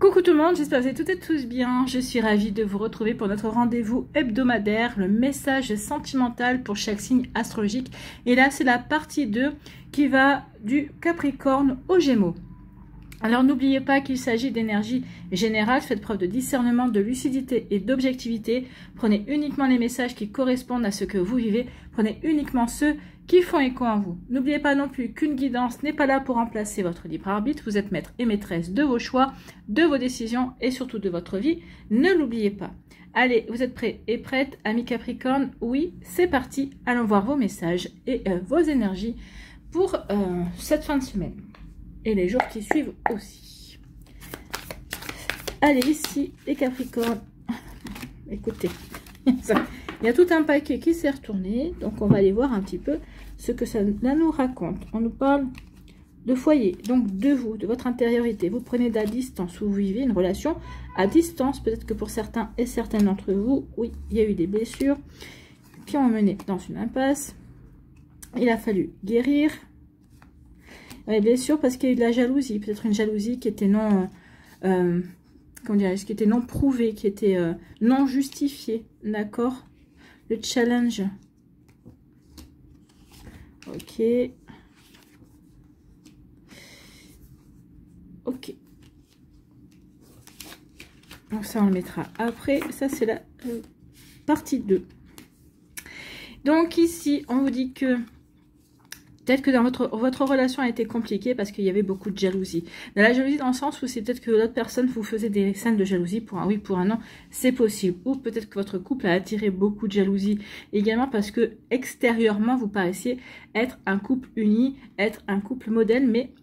Coucou tout le monde, j'espère que vous allez toutes et tous bien. Je suis ravie de vous retrouver pour notre rendez-vous hebdomadaire, le message sentimental pour chaque signe astrologique. Et là, c'est la partie 2 qui va du Capricorne au Gémeaux. Alors n'oubliez pas qu'il s'agit d'énergie générale, faites preuve de discernement, de lucidité et d'objectivité. Prenez uniquement les messages qui correspondent à ce que vous vivez, prenez uniquement ceux qui font écho en vous. N'oubliez pas non plus qu'une guidance n'est pas là pour remplacer votre libre arbitre, vous êtes maître et maîtresse de vos choix, de vos décisions et surtout de votre vie, ne l'oubliez pas. Allez, vous êtes prêts et prêtes, amis Capricorne? Oui, c'est parti, allons voir vos messages et vos énergies pour cette fin de semaine. Et les jours qui suivent aussi. Allez, ici, les Capricornes. Écoutez, il y a tout un paquet qui s'est retourné. Donc, on va aller voir un petit peu ce que ça nous raconte. On nous parle de foyer, donc de vous, de votre intériorité. Vous prenez de la distance, vous vivez une relation à distance. Peut-être que pour certains et certaines d'entre vous, oui, il y a eu des blessures qui ont mené dans une impasse. Il a fallu guérir. Les blessures parce qu'il y a eu de la jalousie, peut-être une jalousie qui était non, comment dirais-je, qui était non prouvée, qui était non justifiée, d'accord? Le challenge. Ok. Ok. Donc ça on le mettra après, ça c'est la partie 2. Donc ici on vous dit que peut-être que dans votre relation a été compliquée parce qu'il y avait beaucoup de jalousie. De la jalousie dans le sens où c'est peut-être que l'autre personne vous faisait des scènes de jalousie pour un oui, pour un non, c'est possible. Ou peut-être que votre couple a attiré beaucoup de jalousie également parce que extérieurement vous paraissiez être un couple uni, être un couple modèle, mais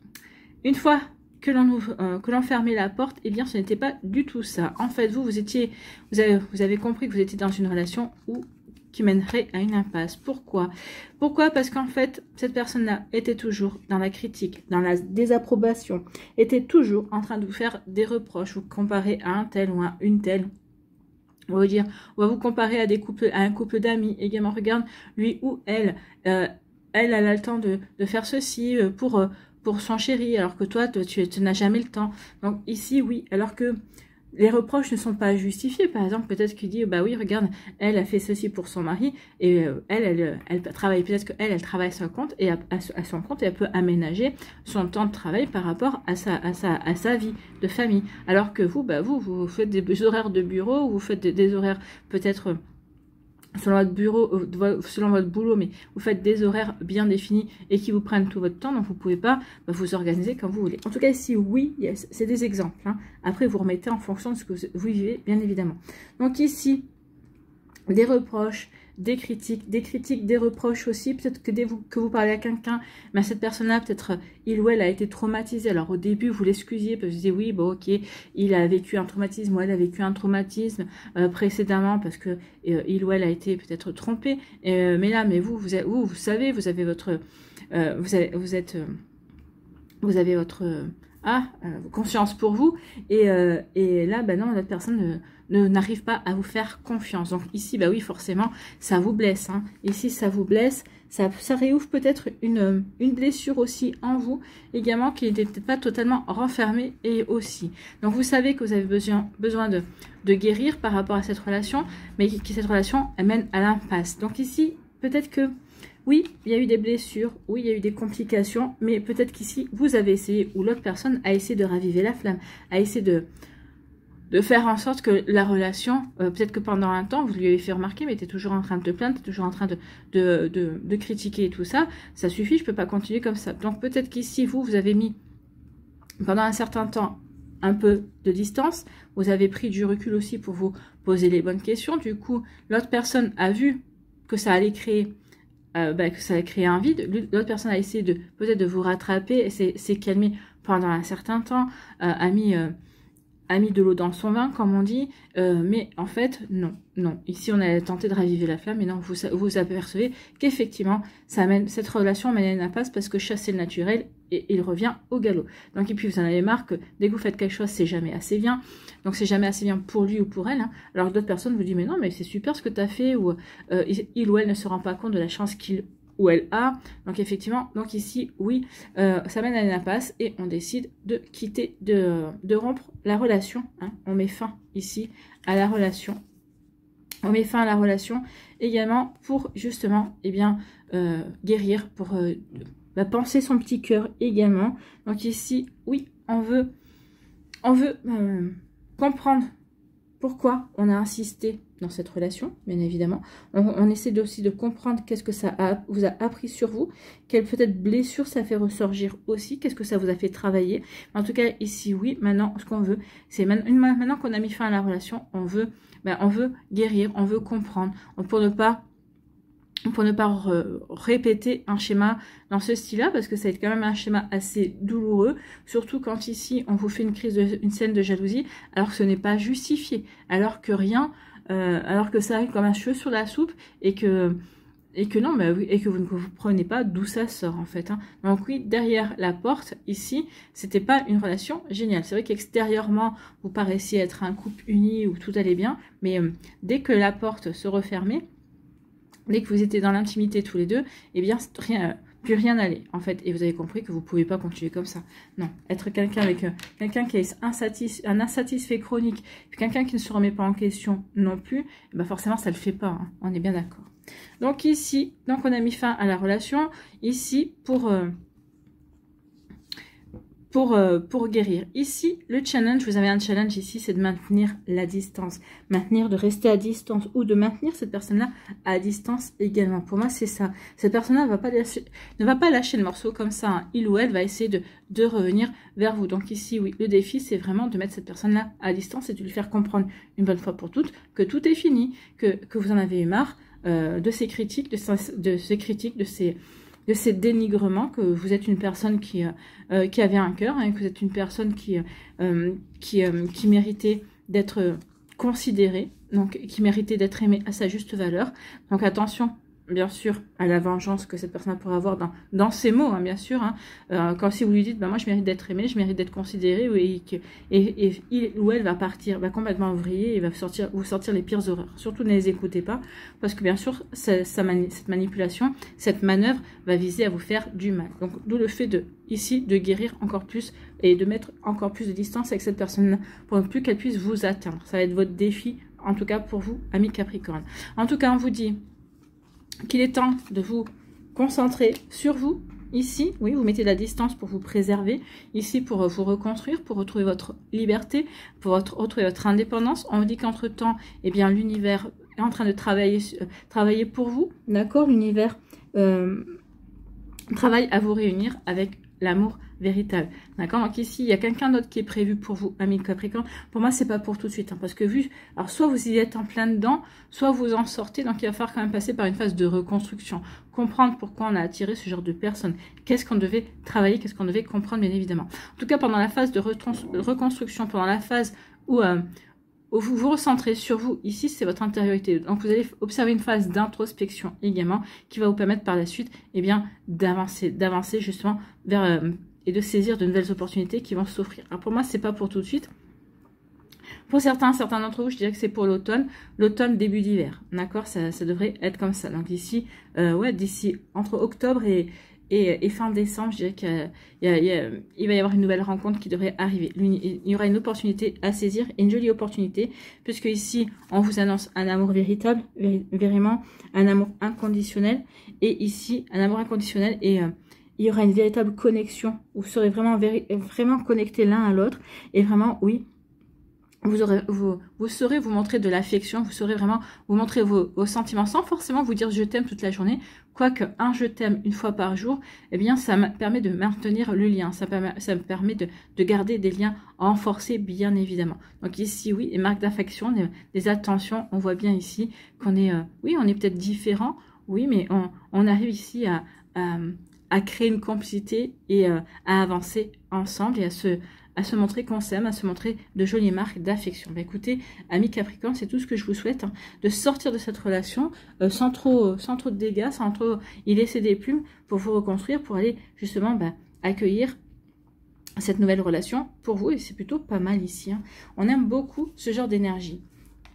une fois que l'on fermait la porte, eh bien ce n'était pas du tout ça. En fait, vous avez compris que vous étiez dans une relation où qui mènerait à une impasse. Pourquoi? Pourquoi? Parce qu'en fait, cette personne-là était toujours dans la critique, dans la désapprobation, était toujours en train de vous faire des reproches, vous comparer à un tel ou à une telle. On va vous comparer à un couple d'amis. Également, regarde, lui ou elle, elle a le temps de faire ceci pour son chéri, alors que toi, tu n'as jamais le temps. Donc ici, oui, alors que les reproches ne sont pas justifiés. Par exemple, peut-être qu'il dit, bah oui, regarde, elle a fait ceci pour son mari, et elle travaille, peut-être qu'elle travaille à son compte, et à son compte, et elle peut aménager son temps de travail par rapport à sa vie de famille. Alors que vous, bah vous faites des horaires de bureau, vous faites des horaires peut-être selon votre boulot, mais vous faites des horaires bien définis et qui vous prennent tout votre temps, donc vous ne pouvez pas vous organiser comme vous voulez. En tout cas, ici, oui, c'est des exemples. Hein. Après, vous remettez en fonction de ce que vous vivez, bien évidemment. Donc ici, des reproches, des critiques, des reproches aussi. Peut-être que dès que vous parlez à quelqu'un, mais cette personne-là, peut-être il ou elle a été traumatisée. Alors au début, vous l'excusiez, parce que vous disiez oui, bon ok, il a vécu un traumatisme, ou elle a vécu un traumatisme précédemment, parce que il ou elle a été peut-être trompé. Mais là, vous savez, vous avez votre, vous avez votre conscience pour vous, et là, bah non, l'autre personne n'arrive pas à vous faire confiance. Donc ici, bah oui, forcément, ça vous blesse. Hein. Ici, ça vous blesse, ça réouvre peut-être une blessure aussi en vous, également, qui n'était peut-être pas totalement renfermée, et aussi. Donc vous savez que vous avez besoin de guérir par rapport à cette relation, mais que cette relation, elle mène à l'impasse. Donc ici, peut-être que oui, il y a eu des blessures, oui, il y a eu des complications, mais peut-être qu'ici, vous avez essayé, ou l'autre personne a essayé de raviver la flamme, a essayé de faire en sorte que la relation, peut-être que pendant un temps, vous lui avez fait remarquer, mais tu es toujours en train de te plaindre, tu es toujours en train de critiquer et tout ça, ça suffit, je ne peux pas continuer comme ça. Donc peut-être qu'ici, vous avez mis, pendant un certain temps, un peu de distance, vous avez pris du recul aussi pour vous poser les bonnes questions, du coup, l'autre personne a vu que ça allait créer que ça a créé un vide. L'autre personne a essayé peut-être de vous rattraper et s'est calmé pendant un certain temps, a mis de l'eau dans son vin, comme on dit, mais en fait, non. Ici, on a tenté de raviver la flamme, mais non, vous apercevez qu'effectivement, cette relation mène à une impasse parce que chasser le naturel, et il revient au galop. Donc, et puis, vous en avez marre que dès que vous faites quelque chose, c'est jamais assez bien. Donc, c'est jamais assez bien pour lui ou pour elle. Hein. Alors, d'autres personnes vous disent, mais non, mais c'est super ce que tu as fait, ou il ou elle ne se rend pas compte de la chance qu'il ou elle a. Donc effectivement, donc ici, oui, ça mène à une impasse et on décide de quitter, de rompre la relation. Hein. On met fin ici à la relation. On met fin à la relation également pour justement, eh bien, guérir, pour penser son petit cœur également. Donc ici, oui, on veut comprendre pourquoi on a insisté dans cette relation, bien évidemment. On essaie aussi de comprendre qu'est-ce que ça vous a appris sur vous, quelle peut-être blessure ça fait ressurgir aussi, qu'est-ce que ça vous a fait travailler. En tout cas, ici, oui, maintenant, ce qu'on veut, c'est maintenant qu'on a mis fin à la relation, on veut guérir, on veut comprendre, pour ne pas répéter un schéma dans ce style-là, parce que ça va être quand même un schéma assez douloureux, surtout quand ici on vous fait une scène de jalousie, alors que ce n'est pas justifié, alors que ça arrive comme un cheveu sur la soupe, et que non, mais oui, et que vous ne vous prenez pas d'où ça sort en fait. Hein. Donc oui, derrière la porte, ici, c'était pas une relation géniale. C'est vrai qu'extérieurement, vous paraissiez être un couple uni où tout allait bien, mais dès que la porte se refermait, dès que vous étiez dans l'intimité tous les deux, eh bien, plus rien n'allait, en fait. Et vous avez compris que vous ne pouvez pas continuer comme ça. Non, être quelqu'un avec quelqu'un qui est un insatisfait chronique, quelqu'un qui ne se remet pas en question non plus, eh bien forcément, ça ne le fait pas. Hein. On est bien d'accord. Donc ici, donc on a mis fin à la relation. Ici, pour guérir. Ici, le challenge, vous avez un challenge ici, c'est de maintenir la distance. De rester à distance ou de maintenir cette personne-là à distance également. Pour moi, c'est ça. Cette personne-là ne va pas lâcher le morceau comme ça. Hein. Il ou elle va essayer de revenir vers vous. Donc ici, oui, le défi, c'est vraiment de mettre cette personne-là à distance et de lui faire comprendre une bonne fois pour toutes que tout est fini, que vous en avez eu marre de ces critiques, de ces dénigrements, que vous êtes une personne qui avait un cœur, hein, que vous êtes une personne qui méritait d'être considérée, donc qui méritait d'être aimée à sa juste valeur. Donc attention, bien sûr, à la vengeance que cette personne pourrait avoir dans ses mots, hein, bien sûr. Hein. Quand si vous lui dites, moi je mérite d'être aimée, je mérite d'être considérée, et il ou elle va partir, va complètement vriller et va vous sortir les pires horreurs. Surtout ne les écoutez pas, parce que bien sûr, cette manipulation, cette manœuvre va viser à vous faire du mal. Donc d'où le fait ici de guérir encore plus et de mettre encore plus de distance avec cette personne-là pour ne plus qu'elle puisse vous atteindre. Ça va être votre défi, en tout cas pour vous, amis Capricorne. En tout cas, on vous dit qu'il est temps de vous concentrer sur vous. Ici, oui, vous mettez de la distance pour vous préserver. Ici, pour vous reconstruire, pour retrouver votre liberté, pour retrouver votre indépendance. On vous dit qu'entre-temps, eh bien, l'univers est en train de travailler pour vous. D'accord? L'univers travaille à vous réunir avec l'amour véritable. D'accord? Donc ici, il y a quelqu'un d'autre qui est prévu pour vous, amis Capricorne. Pour moi, c'est pas pour tout de suite. Hein, parce que alors soit vous y êtes en plein dedans, soit vous en sortez. Donc il va falloir quand même passer par une phase de reconstruction. Comprendre pourquoi on a attiré ce genre de personnes. Qu'est-ce qu'on devait travailler, qu'est-ce qu'on devait comprendre, bien évidemment. En tout cas, pendant la phase de reconstruction, pendant la phase où vous vous recentrez sur vous, ici c'est votre intériorité, donc vous allez observer une phase d'introspection également qui va vous permettre par la suite d'avancer justement vers et de saisir de nouvelles opportunités qui vont s'offrir. Alors pour moi c'est pas pour tout de suite, pour certains d'entre vous je dirais que c'est pour l'automne, début d'hiver, d'accord, ça devrait être comme ça. Donc ici, d'ici entre octobre et fin décembre, je dirais qu'il va y avoir une nouvelle rencontre qui devrait arriver. Il y aura une opportunité à saisir, et une jolie opportunité, puisque ici, on vous annonce un amour véritable, vraiment un amour inconditionnel. Et ici, un amour inconditionnel, et il y aura une véritable connexion. Vous serez vraiment connectés l'un à l'autre. Et vraiment, oui, vous saurez vous montrer de l'affection, vous saurez vraiment vous montrer vos sentiments sans forcément vous dire je t'aime toute la journée, quoique un je t'aime une fois par jour, eh bien ça permet de maintenir le lien, ça me permet de garder des liens renforcés bien évidemment. Donc ici oui, les marques d'affection, des attentions, on voit bien ici qu'on est, oui on est peut-être différents, oui mais on arrive ici à créer une complicité et à avancer ensemble et à se montrer qu'on s'aime, à se montrer de jolies marques d'affection. Bah, écoutez, amis Capricorne, c'est tout ce que je vous souhaite, hein, de sortir de cette relation sans trop de dégâts, sans trop y laisser des plumes pour vous reconstruire, pour aller justement accueillir cette nouvelle relation pour vous. Et c'est plutôt pas mal ici. Hein. On aime beaucoup ce genre d'énergie.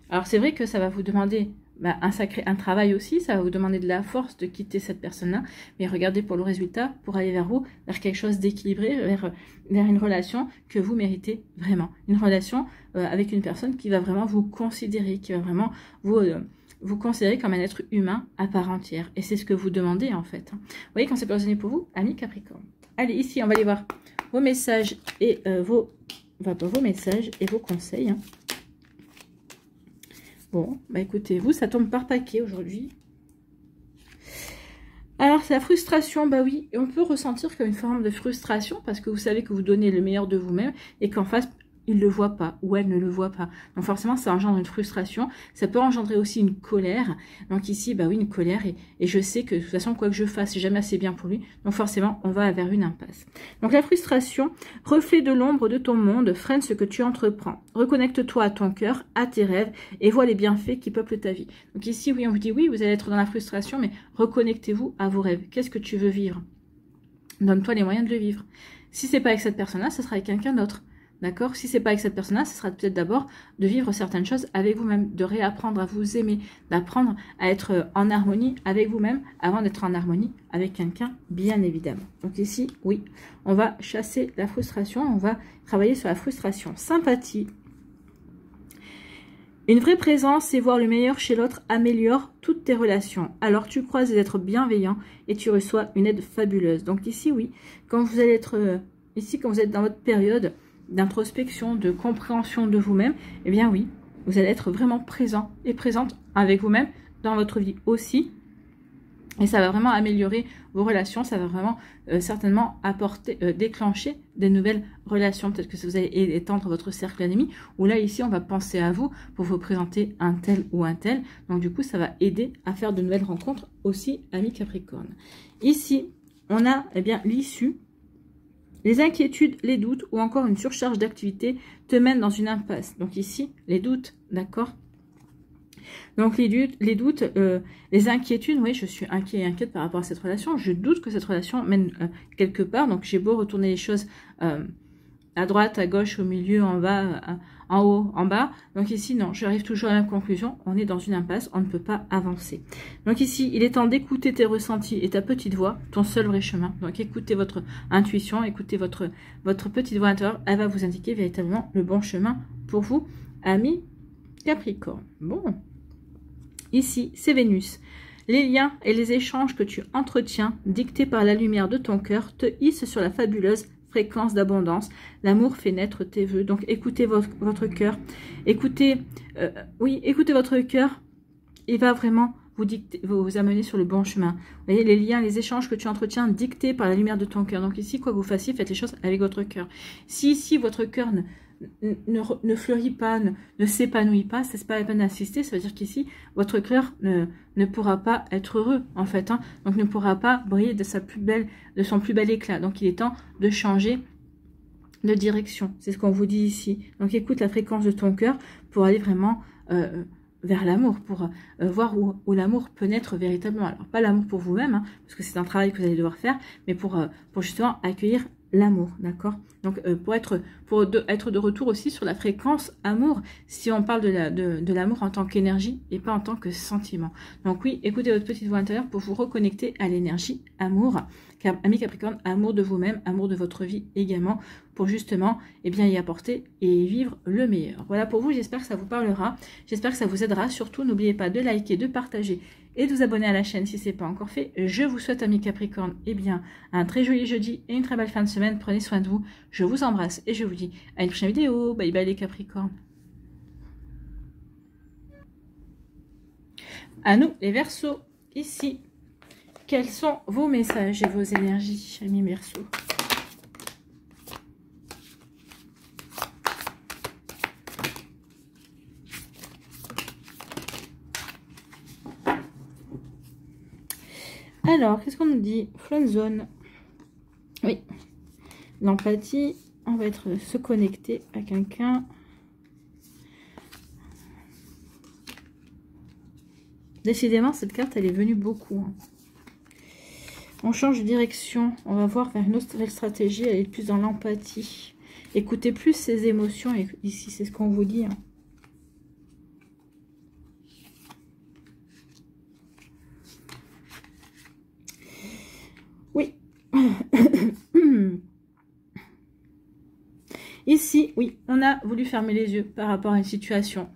Alors c'est vrai que ça va vous demander un travail aussi, ça va vous demander de la force de quitter cette personne-là, mais regardez pour le résultat, pour aller vers vous, vers quelque chose d'équilibré, vers une relation que vous méritez vraiment. Une relation avec une personne qui va vraiment vous considérer, qui va vraiment vous considérer comme un être humain à part entière. Et c'est ce que vous demandez en fait. Vous voyez quand c'est positionné pour vous, amis Capricorne. Allez, ici, on va aller voir vos messages et vos messages et vos conseils. Hein. Bon, bah écoutez, vous, ça tombe par paquet aujourd'hui. Alors, c'est la frustration, bah oui, et on peut ressentir comme une forme de frustration parce que vous savez que vous donnez le meilleur de vous-même et qu'en face, il ne le voit pas ou elle ne le voit pas. Donc forcément, ça engendre une frustration. Ça peut engendrer aussi une colère. Donc ici, bah oui, une colère. Et je sais que de toute façon, quoi que je fasse, c'est jamais assez bien pour lui. Donc forcément, on va vers une impasse. Donc la frustration, reflet de l'ombre de ton monde, freine ce que tu entreprends. Reconnecte-toi à ton cœur, à tes rêves et vois les bienfaits qui peuplent ta vie. Donc ici, oui, on vous dit oui, vous allez être dans la frustration, mais reconnectez-vous à vos rêves. Qu'est-ce que tu veux vivre? Donne-toi les moyens de le vivre. Si c'est pas avec cette personne-là, ce sera avec quelqu'un d'autre. D'accord? Si c'est pas avec cette personne-là, ce sera peut-être d'abord de vivre certaines choses avec vous-même, de réapprendre à vous aimer, d'apprendre à être en harmonie avec vous-même avant d'être en harmonie avec quelqu'un, bien évidemment. Donc ici, oui, on va chasser la frustration, on va travailler sur la frustration. Sympathie. Une vraie présence et voir le meilleur chez l'autre améliore toutes tes relations. Alors tu croises d'être bienveillant et tu reçois une aide fabuleuse. Donc ici, oui, quand vous allez être ici, quand vous êtes dans votre période d'introspection, de compréhension de vous-même, eh bien oui, vous allez être vraiment présent et présente avec vous-même dans votre vie aussi. Et ça va vraiment améliorer vos relations, ça va vraiment certainement apporter, déclencher des nouvelles relations. Peut-être que vous allez étendre votre cercle d'amis, ou là ici on va penser à vous pour vous présenter un tel ou un tel. Donc du coup ça va aider à faire de nouvelles rencontres aussi, amis Capricorne. Ici on a eh bien l'issue. Les inquiétudes, les doutes ou encore une surcharge d'activité te mènent dans une impasse. Donc ici, les doutes, d'accord? Donc les doutes, les inquiétudes, oui, je suis inquiet et inquiète par rapport à cette relation. Je doute que cette relation mène quelque part. Donc j'ai beau retourner les choses à droite, à gauche, au milieu, en bas, en haut, en bas. Donc ici, non, j'arrive toujours à la même conclusion. On est dans une impasse, on ne peut pas avancer. Donc ici, il est temps d'écouter tes ressentis et ta petite voix, ton seul vrai chemin. Donc écoutez votre intuition, écoutez votre petite voix intérieure. Elle va vous indiquer véritablement le bon chemin pour vous, amis Capricorne. Bon, ici, c'est Vénus. Les liens et les échanges que tu entretiens, dictés par la lumière de ton cœur, te hissent sur la fabuleuse fréquence d'abondance. L'amour fait naître tes vœux. Donc écoutez votre cœur. Écoutez, écoutez votre cœur. Il va vraiment vous amener sur le bon chemin. Vous voyez, les liens, les échanges que tu entretiens dictés par la lumière de ton cœur. Donc ici, quoi que vous fassiez, faites les choses avec votre cœur. Si ici, votre cœur ne fleurit pas, ne s'épanouit pas, c'est pas la peine d'insister. Ça veut dire qu'ici, votre cœur ne pourra pas être heureux, en fait. Hein, donc ne pourra pas briller de son plus bel éclat. Donc il est temps de changer de direction. C'est ce qu'on vous dit ici. Donc écoute la fréquence de ton cœur pour aller vraiment vers l'amour, pour voir où l'amour peut naître véritablement. Alors pas l'amour pour vous-même, hein, parce que c'est un travail que vous allez devoir faire, mais pour justement accueillir l'amour, d'accord? Donc pour être de retour aussi sur la fréquence amour, si on parle de l'amour en tant qu'énergie et pas en tant que sentiment. Donc oui, écoutez votre petite voix intérieure pour vous reconnecter à l'énergie amour. Amis Capricorne, amour de vous-même, amour de votre vie également, pour justement y apporter et vivre le meilleur. Voilà pour vous, j'espère que ça vous parlera, j'espère que ça vous aidera. Surtout, n'oubliez pas de liker, de partager et de vous abonner à la chaîne si ce n'est pas encore fait. Je vous souhaite, amis Capricorne, un très joli jeudi et une très belle fin de semaine. Prenez soin de vous, je vous embrasse et je vous dis à une prochaine vidéo. Bye bye les Capricornes. À nous les Verseaux, ici. Quels sont vos messages et vos énergies, amis Verseaux? Alors, qu'est-ce qu'on nous dit? Friendzone. Oui. L'empathie, on va se connecter à quelqu'un. Décidément, cette carte, elle est venue beaucoup. Hein. On change de direction. On va voir vers une autre stratégie. Elle est plus dans l'empathie. Écoutez plus ses émotions. Et ici, c'est ce qu'on vous dit. Hein. Ici, oui, on a voulu fermer les yeux par rapport à une situation.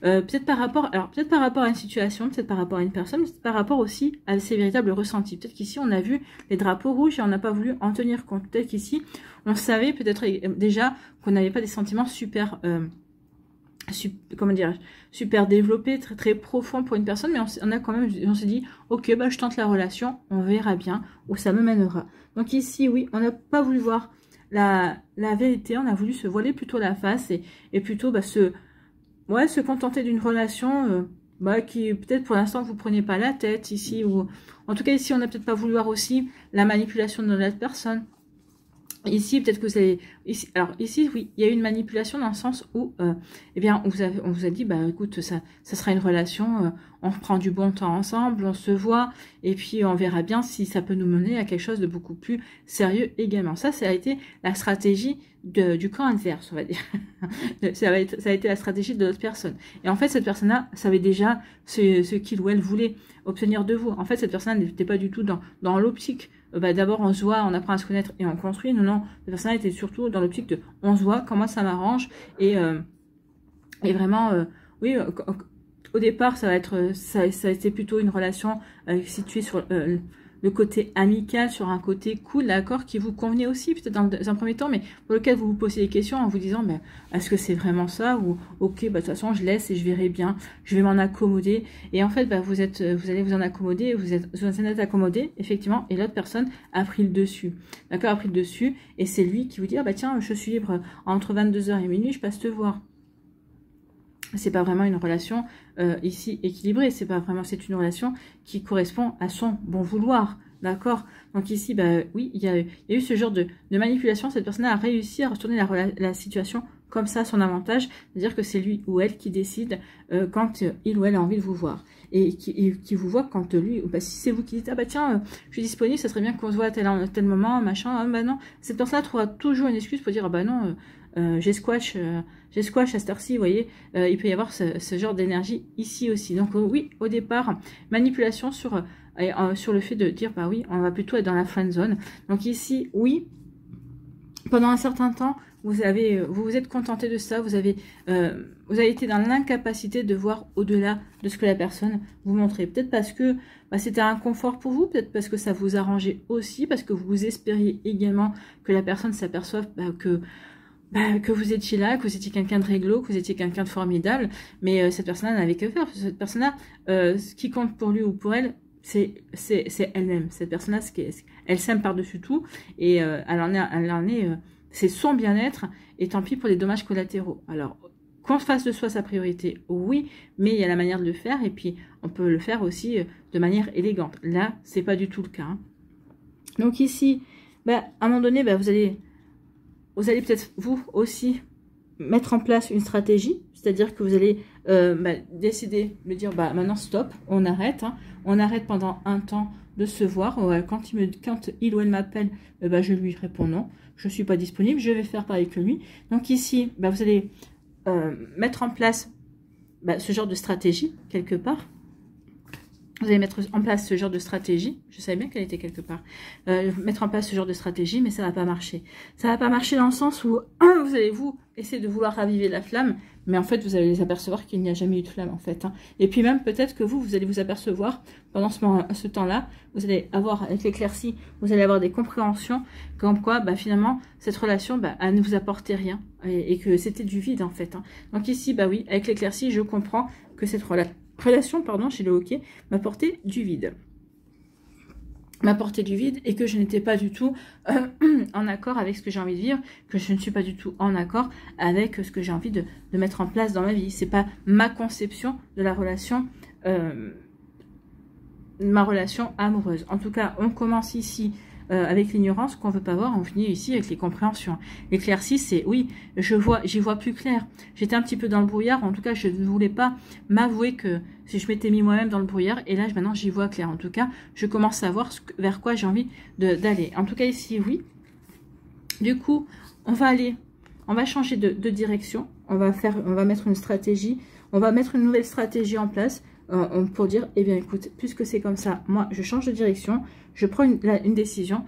Peut-être par rapport à une situation, peut-être par rapport à une personne, peut-être par rapport aussi à ses véritables ressentis. Peut-être qu'ici, on a vu les drapeaux rouges et on n'a pas voulu en tenir compte. Peut-être qu'ici, on savait peut-être déjà qu'on n'avait pas des sentiments super... comment dire, super développé, très très profond pour une personne, mais on a quand même, on s'est dit, ok, bah je tente la relation, on verra bien où ça me mènera. Donc ici, oui, on n'a pas voulu voir la vérité, on a voulu se voiler plutôt la face et plutôt bah, se contenter d'une relation bah, qui peut-être pour l'instant vous prenez pas la tête ici, ou en tout cas ici on n'a peut-être pas voulu voir aussi la manipulation de l'autre personne. Ici, peut-être que c'est... Alors, ici, oui, il y a eu une manipulation dans le sens où, eh bien, on vous a dit, bah, écoute, ça sera une relation, on prend du bon temps ensemble, on se voit, et puis on verra bien si ça peut nous mener à quelque chose de beaucoup plus sérieux également. Ça a été la stratégie du camp adverse, on va dire. ça a été la stratégie de l'autre personne. Et en fait, cette personne-là savait déjà ce qu'il ou elle voulait obtenir de vous. En fait, cette personne n'était pas du tout dans l'optique bah, d'abord on se voit, on apprend à se connaître et on construit. Non, la personne était surtout dans l'optique de on se voit, comment ça m'arrange et vraiment, oui, au départ ça a été plutôt une relation située sur le côté amical, sur un côté cool, d'accord, qui vous convenait aussi, peut-être dans un premier temps, mais pour lequel vous vous posez des questions en vous disant, mais est-ce que c'est vraiment ça, ou ok, bah, de toute façon, je laisse et je verrai bien, je vais m'en accommoder, et en fait, bah, vous allez vous en accommoder, vous en êtes accommodé, effectivement, et l'autre personne a pris le dessus, d'accord, a pris le dessus, et c'est lui qui vous dit, ah bah tiens, je suis libre entre 22h et minuit, je passe te voir. C'est pas vraiment une relation ici équilibrée, c'est une relation qui correspond à son bon vouloir, d'accord. Donc ici, bah oui, il y a eu ce genre de manipulation. Cette personne a réussi à retourner la situation comme ça à son avantage, c'est-à-dire que c'est lui ou elle qui décide quand il ou elle a envie de vous voir et qui vous voit quand lui, bah, si c'est vous qui dites ah bah tiens, je suis disponible, ça serait bien qu'on se voit à tel moment, machin, ah, bah non, cette personne-là trouvera toujours une excuse pour dire ah bah non. J'ai squash à cette heure-ci, vous voyez, il peut y avoir ce genre d'énergie ici aussi. Donc oui, au départ, manipulation sur le fait de dire, bah oui, on va plutôt être dans la friend zone. Donc ici, oui, pendant un certain temps, vous vous êtes contenté de ça, vous avez été dans l'incapacité de voir au-delà de ce que la personne vous montrait. Peut-être parce que bah, c'était un confort pour vous, peut-être parce que ça vous arrangeait aussi, parce que vous espériez également que la personne s'aperçoive que vous étiez là, que vous étiez quelqu'un de réglo, que vous étiez quelqu'un de formidable, mais cette personne-là n'avait que faire. Cette personne-là, ce qui compte pour lui ou pour elle, c'est elle-même. Cette personne-là, elle s'aime par-dessus tout, et c'est son bien-être, et tant pis pour les dommages collatéraux. Alors, qu'on fasse de soi sa priorité, oui, mais il y a la manière de le faire, et puis on peut le faire aussi de manière élégante. Là, c'est pas du tout le cas. Hein. Donc ici, bah, à un moment donné, bah, vous allez peut-être vous aussi mettre en place une stratégie, c'est-à-dire que vous allez décider de dire bah maintenant stop, on arrête, hein, on arrête pendant un temps de se voir. Quand il ou elle m'appelle, bah, je lui réponds non, je suis pas disponible, je vais faire pareil que lui. Donc ici, bah, vous allez mettre en place ce genre de stratégie quelque part. Vous allez mettre en place ce genre de stratégie. Je savais bien qu'elle était quelque part. Mettre en place ce genre de stratégie, mais ça va pas marcher. Ça va pas marcher dans le sens où, vous allez essayer de vouloir raviver la flamme, mais en fait, vous allez les apercevoir qu'il n'y a jamais eu de flamme, en fait. Hein. Et puis même, peut-être que vous allez vous apercevoir, pendant ce temps-là, vous allez avoir, avec l'éclaircie, vous allez avoir des compréhensions, comme quoi, bah, finalement, cette relation, bah, elle ne vous apportait rien, et que c'était du vide, en fait. Hein. Donc ici, bah oui, avec l'éclaircie, je comprends que cette relation, pardon, chez le hockey, m'apportait du vide. M'apportait du vide et que je n'étais pas du tout en accord avec ce que j'ai envie de vivre, que je ne suis pas du tout en accord avec ce que j'ai envie de mettre en place dans ma vie. C'est pas ma conception de la relation, ma relation amoureuse. En tout cas, on commence ici avec l'ignorance qu'on veut pas voir, on finit ici avec les compréhensions. L'éclaircie, c'est oui, j'y vois plus clair. J'étais un petit peu dans le brouillard, en tout cas, je ne voulais pas m'avouer que si je m'étais mis moi-même dans le brouillard, et là, maintenant, j'y vois clair. En tout cas, je commence à voir vers quoi j'ai envie d'aller. En tout cas, ici, oui. Du coup, on va changer de direction. On va mettre une stratégie. On va mettre une nouvelle stratégie en place. pour dire, eh bien écoute, puisque c'est comme ça, moi je change de direction, je prends une décision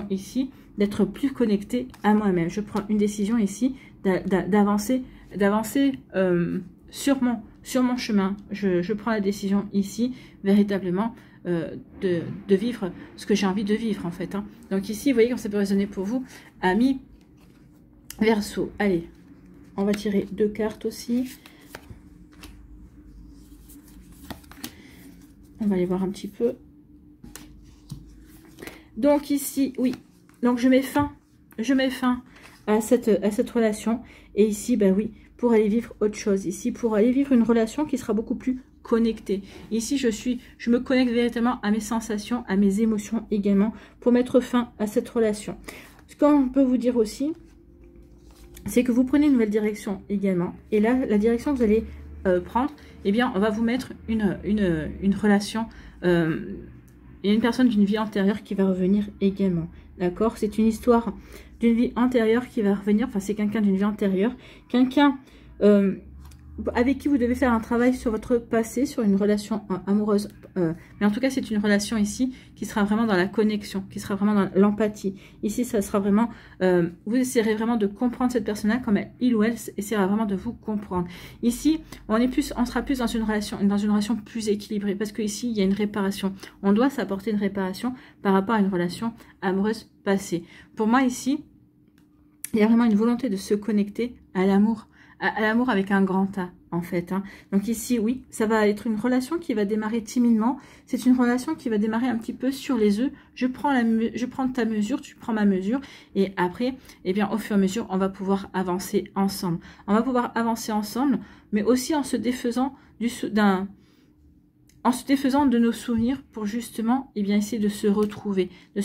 ici, d'être plus connecté à moi-même. Je prends une décision ici, d'avancer sur mon chemin. Je prends la décision ici, véritablement, de vivre ce que j'ai envie de vivre, en fait. Hein. Donc ici, vous voyez comme ça peut résonner pour vous, amis Verseau. Allez, on va tirer 2 cartes aussi. On va aller voir un petit peu. Donc ici, oui. Donc je mets fin à cette relation. Et ici, ben oui, pour aller vivre autre chose. Ici, pour aller vivre une relation qui sera beaucoup plus connectée. Ici, je me connecte véritablement à mes sensations, à mes émotions également, pour mettre fin à cette relation. Ce qu'on peut vous dire aussi, c'est que vous prenez une nouvelle direction également. Et là, la direction que vous allez prendre, eh bien, on va vous mettre une relation, il y a une personne d'une vie antérieure qui va revenir également, d'accord? C'est une histoire d'une vie antérieure qui va revenir, enfin, c'est quelqu'un d'une vie antérieure, quelqu'un avec qui vous devez faire un travail sur votre passé, sur une relation amoureuse, mais en tout cas, c'est une relation ici qui sera vraiment dans la connexion, qui sera vraiment dans l'empathie. Ici, ça sera vraiment, vous essaierez vraiment de comprendre cette personne-là comme il ou elle essaiera vraiment de vous comprendre. Ici, on sera plus dans une relation plus équilibrée, parce que ici, il y a une réparation. On doit s'apporter une réparation par rapport à une relation amoureuse passée. Pour moi, ici, il y a vraiment une volonté de se connecter à l'amour avec un grand A, en fait. Hein. Donc ici, oui, ça va être une relation qui va démarrer timidement. C'est une relation qui va démarrer un petit peu sur les œufs. Je prends ta mesure, tu prends ma mesure. Et après, eh bien, au fur et à mesure, on va pouvoir avancer ensemble. On va pouvoir avancer ensemble, mais aussi en se défaisant de nos souvenirs pour justement eh bien, essayer de se retrouver et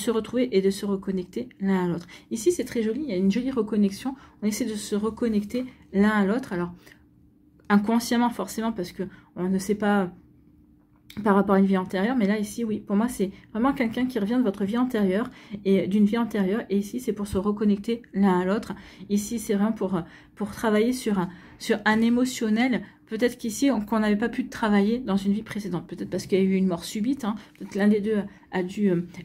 de se reconnecter l'un à l'autre. Ici, c'est très joli, il y a une jolie reconnexion. On essaie de se reconnecter l'un à l'autre. Alors, inconsciemment forcément, parce que on ne sait pas par rapport à une vie antérieure, mais là, ici, oui, pour moi, c'est vraiment quelqu'un qui revient de votre vie antérieure et d'une vie antérieure. Et ici, c'est pour se reconnecter l'un à l'autre. Ici, c'est vraiment pour travailler sur un émotionnel. Peut-être qu'ici, qu'on n'avait pas pu travailler dans une vie précédente. Peut-être parce qu'il y a eu une mort subite. Hein. Peut-être l'un des deux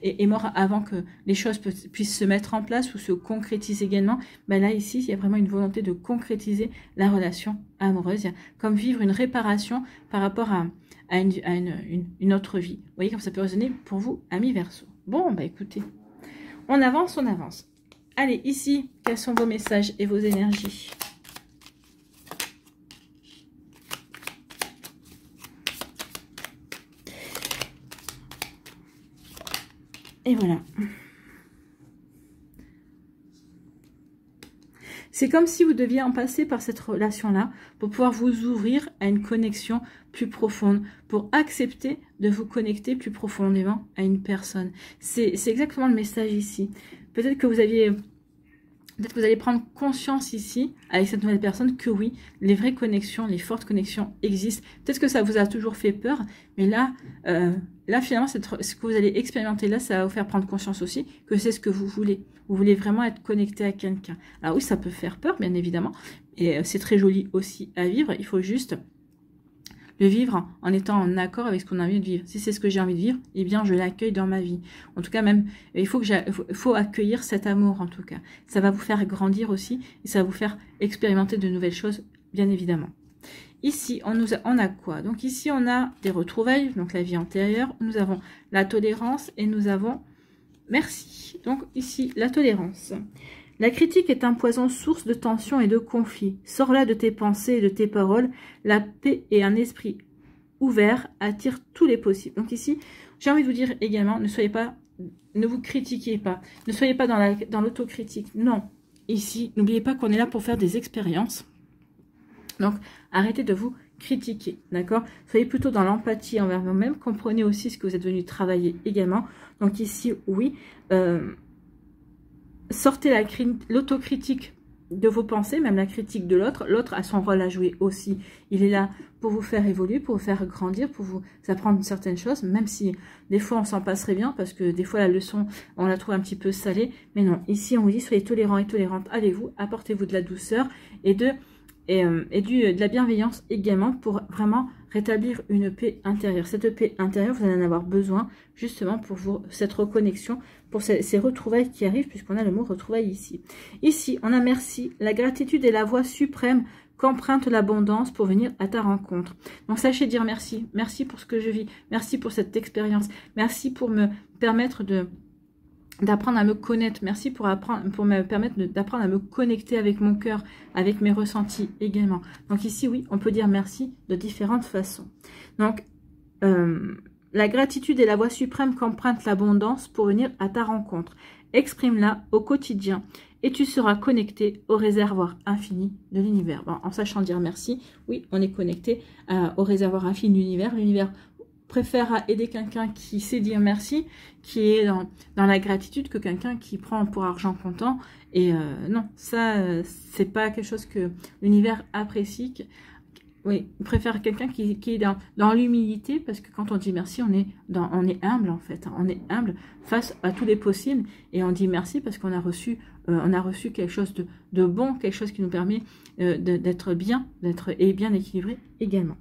est mort avant que les choses puissent se mettre en place ou se concrétiser également. Ben là, ici, il y a vraiment une volonté de concrétiser la relation amoureuse. Il y a comme vivre une réparation par rapport à une autre vie. Vous voyez comme ça peut résonner pour vous, amis Verseau. Bon, bah écoutez, on avance. Allez, ici, quels sont vos messages et vos énergies? Et voilà. C'est comme si vous deviez en passer par cette relation-là pour pouvoir vous ouvrir à une connexion plus profonde, pour accepter de vous connecter plus profondément à une personne. C'est exactement le message ici. Peut-être que vous allez prendre conscience ici, avec cette nouvelle personne, que oui, les vraies connexions, les fortes connexions existent. Peut-être que ça vous a toujours fait peur, mais là finalement, ce que vous allez expérimenter là, ça va vous faire prendre conscience aussi que c'est ce que vous voulez. Vous voulez vraiment être connecté à quelqu'un. Alors oui, ça peut faire peur, bien évidemment, et c'est très joli aussi à vivre. Il faut juste le vivre en étant en accord avec ce qu'on a envie de vivre. Si c'est ce que j'ai envie de vivre, eh bien, je l'accueille dans ma vie. En tout cas, même, il faut accueillir cet amour, en tout cas. Ça va vous faire grandir aussi, et ça va vous faire expérimenter de nouvelles choses, bien évidemment. Ici, on a quoi? Donc ici, on a des retrouvailles, donc la vie antérieure. Nous avons la tolérance et nous avons... Merci. Donc ici, la tolérance. La critique est un poison source de tension et de conflit. Sors-la de tes pensées et de tes paroles. La paix et un esprit ouvert attirent tous les possibles. Donc ici, j'ai envie de vous dire également, ne vous critiquez pas. Ne soyez pas dans l'autocritique. Non. Ici, n'oubliez pas qu'on est là pour faire des expériences. Donc, arrêtez de vous critiquer, d'accord? Soyez plutôt dans l'empathie envers vous-même. Comprenez aussi ce que vous êtes venu travailler également. Donc ici, oui, sortez l'autocritique de vos pensées, même la critique de l'autre. L'autre a son rôle à jouer aussi. Il est là pour vous faire évoluer, pour vous faire grandir, pour vous apprendre certaines choses, même si des fois on s'en passerait bien, parce que des fois la leçon, on la trouve un petit peu salée. Mais non, ici on vous dit, soyez tolérants et tolérantes avec vous, apportez-vous de la douceur et de la bienveillance également pour vraiment rétablir une paix intérieure. Cette paix intérieure, vous allez en avoir besoin justement pour cette reconnexion, pour ces retrouvailles qui arrivent, puisqu'on a le mot retrouvailles ici. Ici, on a merci, la gratitude est la voie suprême qu'emprunte l'abondance pour venir à ta rencontre. Donc sachez dire merci. Merci pour ce que je vis. Merci pour cette expérience. Merci pour me permettre d'apprendre à me connaître. Merci pour me permettre d'apprendre à me connecter avec mon cœur, avec mes ressentis également. Donc ici, oui, on peut dire merci de différentes façons. Donc, la gratitude est la voie suprême qu'emprunte l'abondance pour venir à ta rencontre. Exprime-la au quotidien et tu seras connecté au réservoir infini de l'univers. Bon, en sachant dire merci, oui, on est connecté au réservoir infini de l'univers. L'univers préfère aider quelqu'un qui sait dire merci, qui est dans la gratitude, que quelqu'un qui prend pour argent comptant. Et non, ça, c'est pas quelque chose que l'univers apprécie. Oui, il préfère quelqu'un qui est dans l'humilité, parce que quand on dit merci, on est humble en fait. On est humble face à tous les possibles, et on dit merci parce qu'on a reçu quelque chose de bon, quelque chose qui nous permet d'être bien, bien équilibré également.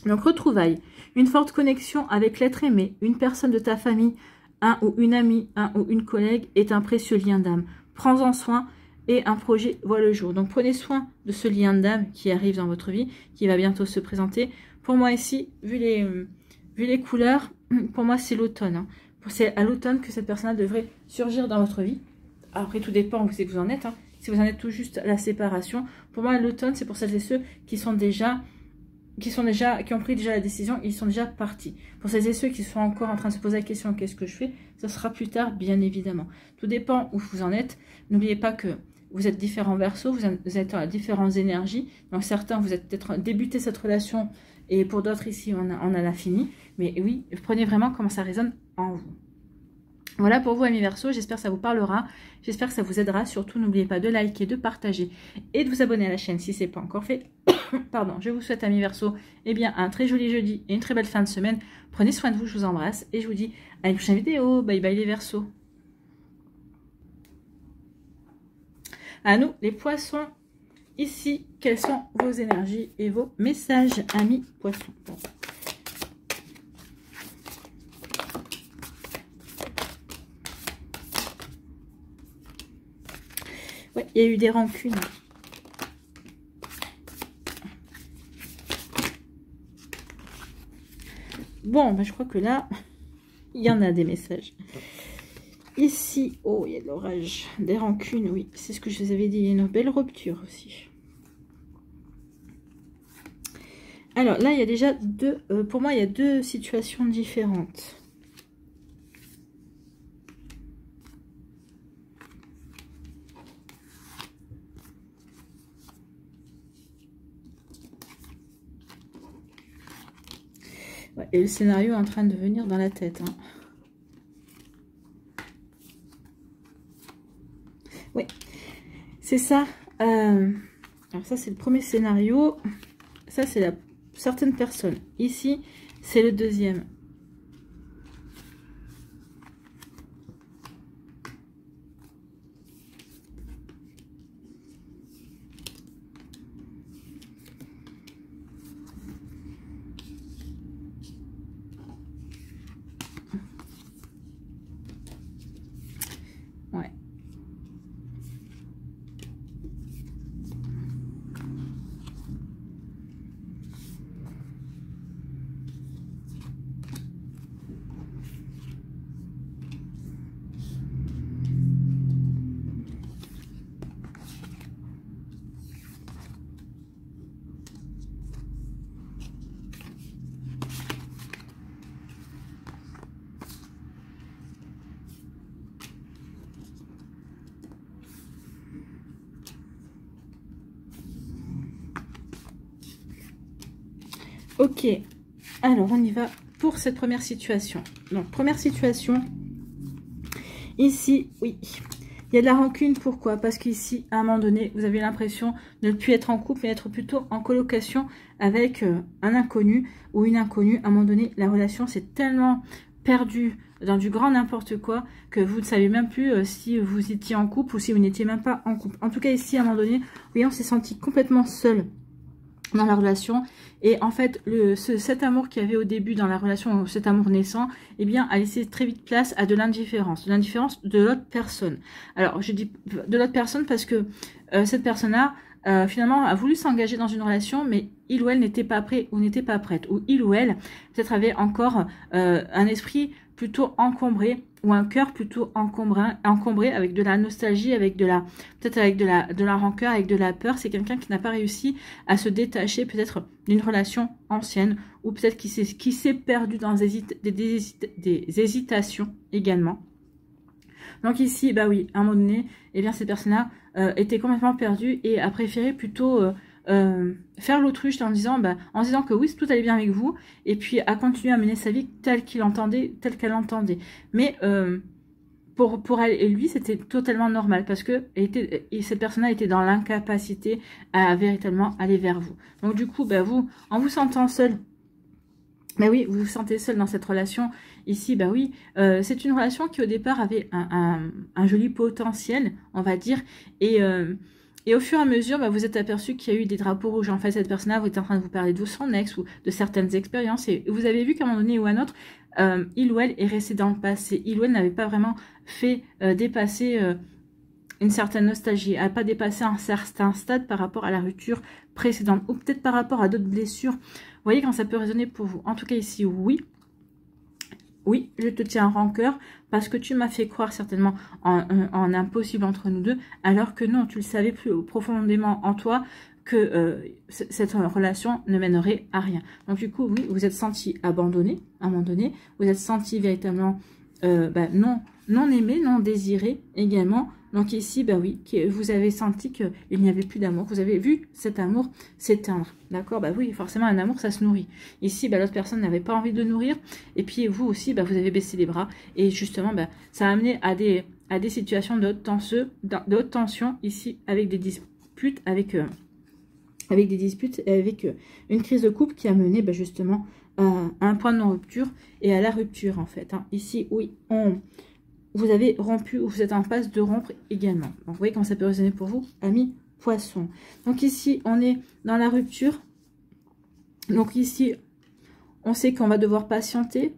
Donc retrouvailles, une forte connexion avec l'être aimé, une personne de ta famille, un ou une amie, un ou une collègue est un précieux lien d'âme. Prends-en soin et un projet voit le jour. Donc prenez soin de ce lien d'âme qui arrive dans votre vie, qui va bientôt se présenter. Pour moi ici, vu les couleurs, pour moi c'est l'automne. Hein. C'est à l'automne que cette personne devrait surgir dans votre vie. Après tout dépend où c'est que vous en êtes. Hein. Si vous en êtes tout juste à la séparation, pour moi l'automne c'est pour celles et ceux qui ont pris déjà la décision, ils sont déjà partis. Pour celles et ceux qui sont encore en train de se poser la question, qu'est-ce que je fais? Ça sera plus tard, bien évidemment. Tout dépend où vous en êtes. N'oubliez pas que vous êtes différents versos, vous êtes à différentes énergies. Donc certains, vous êtes peut-être débuté cette relation, et pour d'autres ici, on a la finie. Mais oui, prenez vraiment comment ça résonne en vous. Voilà pour vous, amis Verseaux, j'espère que ça vous parlera, j'espère que ça vous aidera. Surtout, n'oubliez pas de liker, de partager et de vous abonner à la chaîne si ce n'est pas encore fait. Pardon, je vous souhaite, amis Verseaux, eh bien, un très joli jeudi et une très belle fin de semaine. Prenez soin de vous, je vous embrasse et je vous dis à une prochaine vidéo. Bye bye les Verseaux. À nous, les poissons, ici, quelles sont vos énergies et vos messages, amis poissons. Bon. Ouais, il y a eu des rancunes. Bon, ben, je crois que là, il y en a des messages. Ici, oh, il y a de l'orage. Des rancunes, oui. C'est ce que je vous avais dit. Il y a une belle rupture aussi. Alors là, il y a déjà pour moi, il y a deux situations différentes. Ouais, et le scénario est en train de venir dans la tête. Hein. Oui, c'est ça. Alors ça, c'est le premier scénario. Ça, c'est certaines personnes. Ici, c'est le deuxième. Ouais. Ok, alors on y va pour cette première situation. Donc, première situation, ici, oui, il y a de la rancune. Pourquoi? Parce qu'ici, à un moment donné, vous avez l'impression de ne plus être en couple, mais être plutôt en colocation avec un inconnu ou une inconnue. À un moment donné, la relation s'est tellement perdue dans du grand n'importe quoi, que vous ne savez même plus si vous étiez en couple ou si vous n'étiez même pas en couple. En tout cas, ici, à un moment donné, oui, on s'est senti complètement seul dans la relation, et en fait cet amour qu'il y avait au début dans la relation, cet amour naissant, eh bien a laissé très vite place à de l'indifférence de l'autre personne. Alors je dis de l'autre personne parce que cette personne-là finalement a voulu s'engager dans une relation, mais il ou elle n'était pas prêt ou n'était pas prête, ou il ou elle peut-être avait encore un esprit plutôt encombré, ou un cœur plutôt encombré avec de la nostalgie, avec peut-être avec de la rancœur, avec de la peur. C'est quelqu'un qui n'a pas réussi à se détacher peut-être d'une relation ancienne, ou peut-être qui s'est perdu dans des hésitations également. Donc ici, bah oui, à un moment donné, eh bien cette personne-là était complètement perdue et a préféré plutôt faire l'autruche en disant que oui, tout allait bien avec vous, et puis à continuer à mener sa vie telle qu'elle l'entendait. Mais pour elle et lui, c'était totalement normal, parce que cette personne-là était dans l'incapacité à véritablement aller vers vous. Donc du coup, vous, en vous sentant seul, oui, vous vous sentez seul dans cette relation. Ici, oui, c'est une relation qui au départ avait un joli potentiel, on va dire, et au fur et à mesure, vous êtes aperçu qu'il y a eu des drapeaux rouges. En fait, cette personne-là, vous êtes en train de vous parler de son ex ou de certaines expériences, et vous avez vu qu'à un moment donné ou à un autre, il ou elle est resté dans le passé. Il ou elle n'avait pas vraiment fait dépasser une certaine nostalgie, n'a pas dépassé un certain stade par rapport à la rupture précédente, ou peut-être par rapport à d'autres blessures. Vous voyez quand ça peut résonner pour vous. En tout cas ici, oui. Oui, je te tiens en rancœur parce que tu m'as fait croire certainement en impossible entre nous deux, alors que non, tu le savais plus profondément en toi que cette relation ne mènerait à rien. Donc du coup, oui, vous êtes senti abandonné à un moment donné, vous êtes senti véritablement non aimé, non désiré également. Donc ici, oui, vous avez senti qu'il n'y avait plus d'amour. Vous avez vu cet amour s'éteindre. D'accord? Oui, forcément, un amour, ça se nourrit. Ici, l'autre personne n'avait pas envie de nourrir. Et puis, vous aussi, vous avez baissé les bras. Et justement, ça a amené à des situations de haute tension, ici, avec des disputes, avec une crise de couple qui a mené justement à un point de non-rupture et à la rupture, en fait. Ici, oui, vous avez rompu ou vous êtes en passe de rompre également. Donc, vous voyez comment ça peut résonner pour vous, amis poissons. Donc ici, on est dans la rupture. Donc ici, on sait qu'on va devoir patienter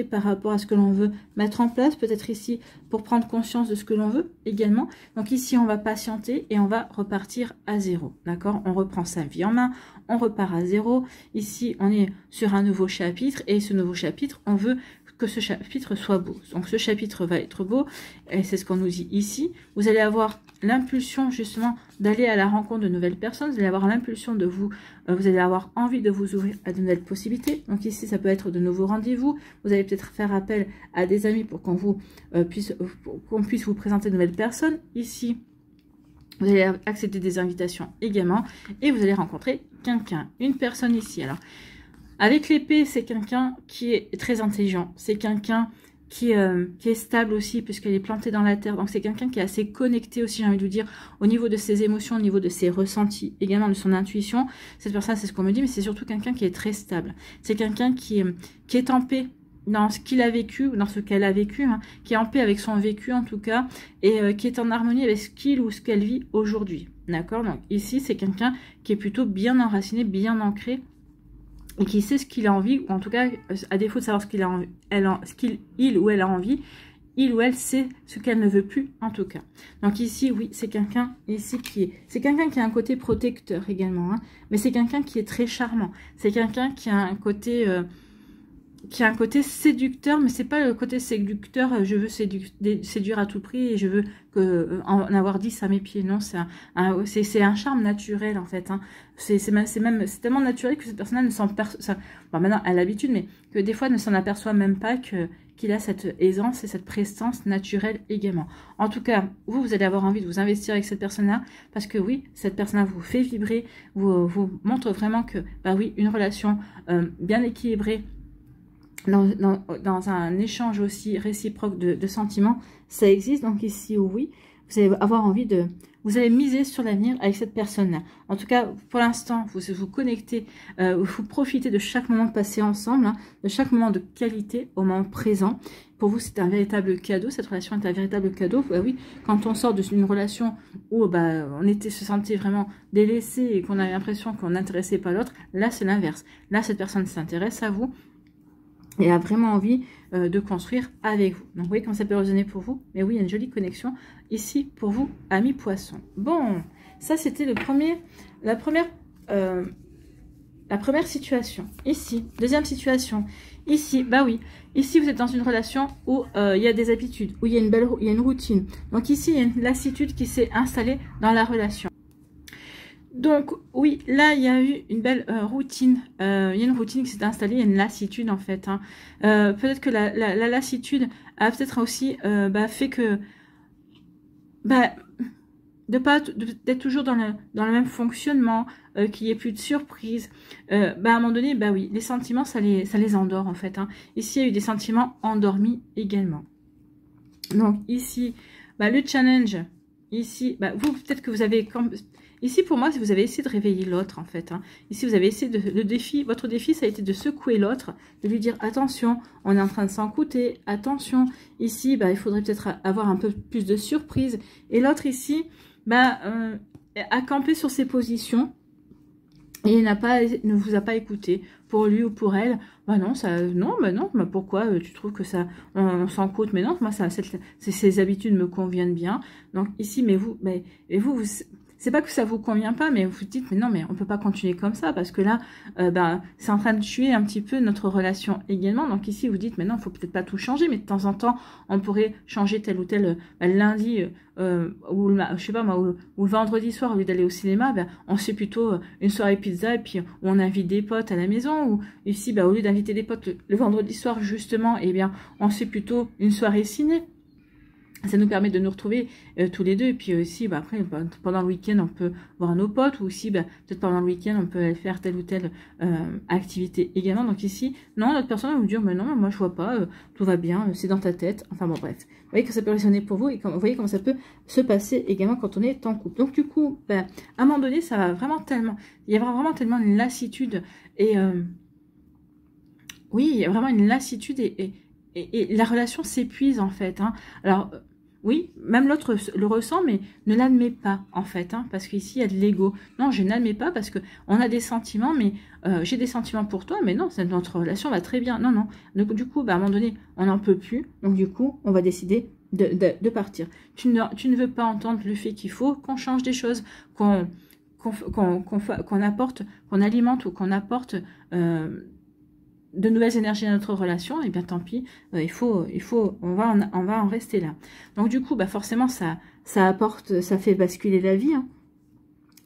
par rapport à ce que l'on veut mettre en place. Peut-être ici, pour prendre conscience de ce que l'on veut également. Donc ici, on va patienter et on va repartir à zéro. D'accord? On reprend sa vie en main, on repart à zéro. Ici, on est sur un nouveau chapitre et ce nouveau chapitre, on veut que ce chapitre soit beau. Donc ce chapitre va être beau, et c'est ce qu'on nous dit ici. Vous allez avoir l'impulsion justement d'aller à la rencontre de nouvelles personnes, vous allez avoir l'impulsion de vous allez avoir envie de vous ouvrir à de nouvelles possibilités. Donc ici ça peut être de nouveaux rendez-vous, vous allez peut-être faire appel à des amis pour qu'on puisse vous présenter de nouvelles personnes. Ici vous allez accepter des invitations également, et vous allez rencontrer quelqu'un, une personne ici. Alors avec l'épée, c'est quelqu'un qui est très intelligent. C'est quelqu'un qui est stable aussi, puisqu'elle est plantée dans la terre. Donc, c'est quelqu'un qui est assez connecté aussi, j'ai envie de vous dire, au niveau de ses émotions, au niveau de ses ressentis, également de son intuition. Cette personne, c'est ce qu'on me dit, mais c'est surtout quelqu'un qui est très stable. C'est quelqu'un qui est en paix dans ce qu'il a vécu, ou dans ce qu'elle a vécu, qui est en paix avec son vécu en tout cas, et qui est en harmonie avec ce qu'il ou ce qu'elle vit aujourd'hui. D'accord? Donc, ici, c'est quelqu'un qui est plutôt bien enraciné, bien ancré, et qui sait ce qu'il a envie, ou en tout cas, à défaut de savoir ce qu'il ou elle a envie, il ou elle sait ce qu'elle ne veut plus, en tout cas. Donc ici, oui, c'est quelqu'un ici c'est quelqu'un qui a un côté protecteur également, mais c'est quelqu'un qui est très charmant. C'est quelqu'un qui a un côté séducteur, mais c'est pas le côté séducteur, je veux séduire à tout prix et je veux en avoir 10 à mes pieds. Non, c'est un charme naturel en fait. C'est tellement naturel que cette personne-là ne s'en perçoit. Bon, maintenant, elle a l'habitude, mais que des fois ne s'en aperçoit même pas qu'il a cette aisance et cette prestance naturelle également. En tout cas, vous allez avoir envie de vous investir avec cette personne-là, parce que oui, cette personne-là vous fait vibrer, vous montre vraiment que, oui, une relation bien équilibrée, dans un échange aussi réciproque de sentiments, ça existe. Donc ici, oui, vous allez avoir envie de... Vous allez miser sur l'avenir avec cette personne-là. En tout cas, pour l'instant, vous vous connectez, vous profitez de chaque moment passé ensemble, hein, de chaque moment de qualité au moment présent. Pour vous, c'est un véritable cadeau. Cette relation est un véritable cadeau. Bah oui, quand on sort d'une relation où on se sentait vraiment délaissé et qu'on avait l'impression qu'on n'intéressait pas l'autre, là, c'est l'inverse. Là, cette personne s'intéresse à vous et a vraiment envie de construire avec vous. Donc, vous voyez comment ça peut résonner pour vous. Mais oui, il y a une jolie connexion ici pour vous, amis poissons. Bon, ça, c'était la première situation. Ici, deuxième situation. Ici, bah oui. Ici, vous êtes dans une relation où il y a des habitudes, où il y a une routine. Donc ici, il y a une lassitude qui s'est installée dans la relation. Donc, oui, là, il y a eu une belle routine. Il y a une routine qui s'est installée, il y a une lassitude, en fait. Hein. Peut-être que la lassitude a peut-être aussi fait que... d'être toujours dans le même fonctionnement, qu'il n'y ait plus de surprise. À un moment donné, oui, les sentiments, ça les endort, en fait. Hein. Ici, il y a eu des sentiments endormis également. Donc, ici, le challenge, ici, vous, peut-être que vous avez... Ici, pour moi, si vous avez essayé de réveiller l'autre, en fait. Hein. Ici, vous avez essayé votre défi, ça a été de secouer l'autre, de lui dire, attention, on est en train de s'encouter, attention. Ici, il faudrait peut-être avoir un peu plus de surprise. Et l'autre, ici, a campé sur ses positions et ne vous a pas écouté. Pour lui ou pour elle, pourquoi tu trouves que ça, on s'encoute? Mais non, moi, ces habitudes me conviennent bien. Donc ici, vous c'est pas que ça vous convient pas, mais vous vous dites, mais non, mais on peut pas continuer comme ça, parce que là, c'est en train de tuer un petit peu notre relation également. Donc ici, vous dites, mais non, il faut peut-être pas tout changer, mais de temps en temps, on pourrait changer tel ou tel lundi, ou je sais pas moi, ou le vendredi soir, au lieu d'aller au cinéma, on fait plutôt une soirée pizza, et puis on invite des potes à la maison, ou ici, au lieu d'inviter des potes le vendredi soir, justement, on fait plutôt une soirée ciné. Ça nous permet de nous retrouver tous les deux. Et puis aussi, après, pendant le week-end, on peut voir nos potes. Ou aussi, peut-être pendant le week-end, on peut faire telle ou telle activité également. Donc ici, non, notre personne va vous dire, mais non, moi je vois pas, tout va bien, c'est dans ta tête. Enfin bon, bref. Vous voyez que ça peut résonner pour vous. Et vous voyez comment ça peut se passer également quand on est en couple. Donc du coup, à un moment donné, ça va vraiment tellement... Il y a vraiment tellement une lassitude. Et oui, il y a vraiment une lassitude et la relation s'épuise en fait. Hein. Alors... Oui, même l'autre le ressent, mais ne l'admet pas, en fait, hein, parce qu'ici, il y a de l'ego. Non, je n'admets pas parce que on a des sentiments, mais j'ai des sentiments pour toi, mais non, notre relation va très bien. Non, non. Donc, du coup, à un moment donné, on n'en peut plus. Donc, du coup, on va décider de partir. Tu ne veux pas entendre le fait qu'il faut qu'on change des choses, qu'on apporte, qu'on alimente ou qu'on apporte... de nouvelles énergies à notre relation, et bien tant pis, on va en rester là. Donc du coup, forcément, ça apporte, ça fait basculer la vie. Hein.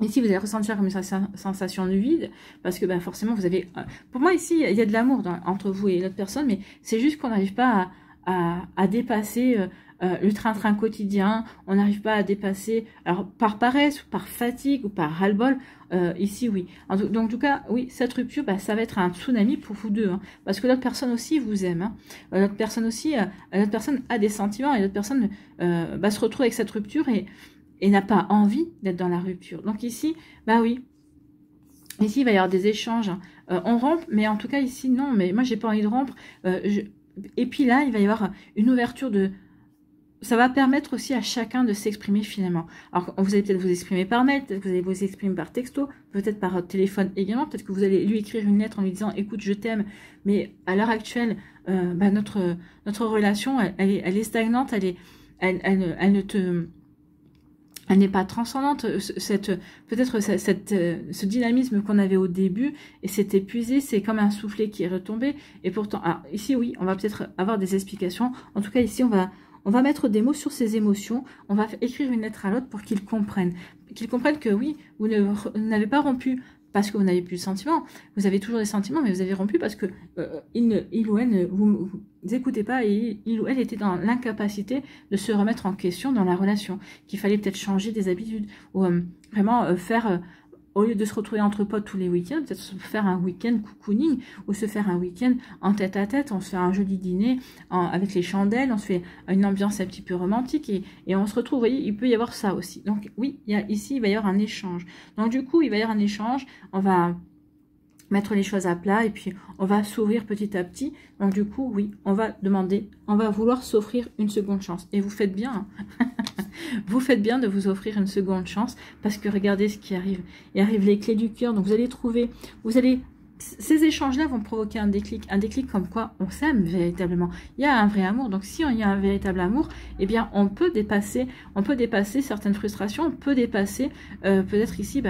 Ici, vous allez ressentir comme une sensation de vide, parce que forcément, vous avez... Pour moi, ici, il y a de l'amour entre vous et l'autre personne, mais c'est juste qu'on n'arrive pas à dépasser... le train-train quotidien, on n'arrive pas à dépasser, alors par paresse, ou par fatigue, ou par ras-le-bol, ici oui. Donc en tout cas, oui, cette rupture, ça va être un tsunami pour vous deux, hein, parce que l'autre personne aussi vous aime, hein. L'autre personne aussi, l'autre personne a des sentiments, et l'autre personne se retrouve avec cette rupture et n'a pas envie d'être dans la rupture. Donc ici, oui, ici il va y avoir des échanges, hein. On rompt, mais en tout cas ici, non, mais moi j'ai pas envie de rompre, et puis là, il va y avoir une ouverture de... Ça va permettre aussi à chacun de s'exprimer finalement. Alors, vous allez peut-être vous exprimer par mail, peut-être que vous allez vous exprimer par texto, peut-être par téléphone également, peut-être que vous allez lui écrire une lettre en lui disant « Écoute, je t'aime », mais à l'heure actuelle, notre relation, elle est stagnante, elle n'est pas transcendante, peut-être ce dynamisme qu'on avait au début, et c'est épuisé, c'est comme un soufflet qui est retombé, et pourtant, ici oui, on va peut-être avoir des explications, en tout cas ici on va mettre des mots sur ses émotions, on va écrire une lettre à l'autre pour qu'ils comprennent que oui, vous n'avez pas rompu parce que vous n'avez plus de sentiments, vous avez toujours des sentiments, mais vous avez rompu parce que il ou elle ne vous écoutez pas, et il ou elle était dans l'incapacité de se remettre en question dans la relation, qu'il fallait peut-être changer des habitudes, ou vraiment faire... au lieu de se retrouver entre potes tous les week-ends, peut-être se faire un week-end cocooning ou se faire un week-end en tête-à-tête, on se fait un joli dîner avec les chandelles, on se fait une ambiance un petit peu romantique et on se retrouve, vous voyez, il peut y avoir ça aussi. Donc oui, ici, il va y avoir un échange. Donc du coup, il va y avoir un échange, on va mettre les choses à plat et puis on va s'ouvrir petit à petit. Donc du coup, oui, on va demander, on va vouloir s'offrir une seconde chance. Et vous faites bien, hein. Vous faites bien de vous offrir une seconde chance parce que regardez ce qui arrive. Il arrive les clés du cœur, donc vous allez trouver, ces échanges-là vont provoquer un déclic comme quoi on s'aime véritablement. Il y a un vrai amour, donc si il y a un véritable amour, eh bien on peut dépasser certaines frustrations, on peut dépasser peut-être ici,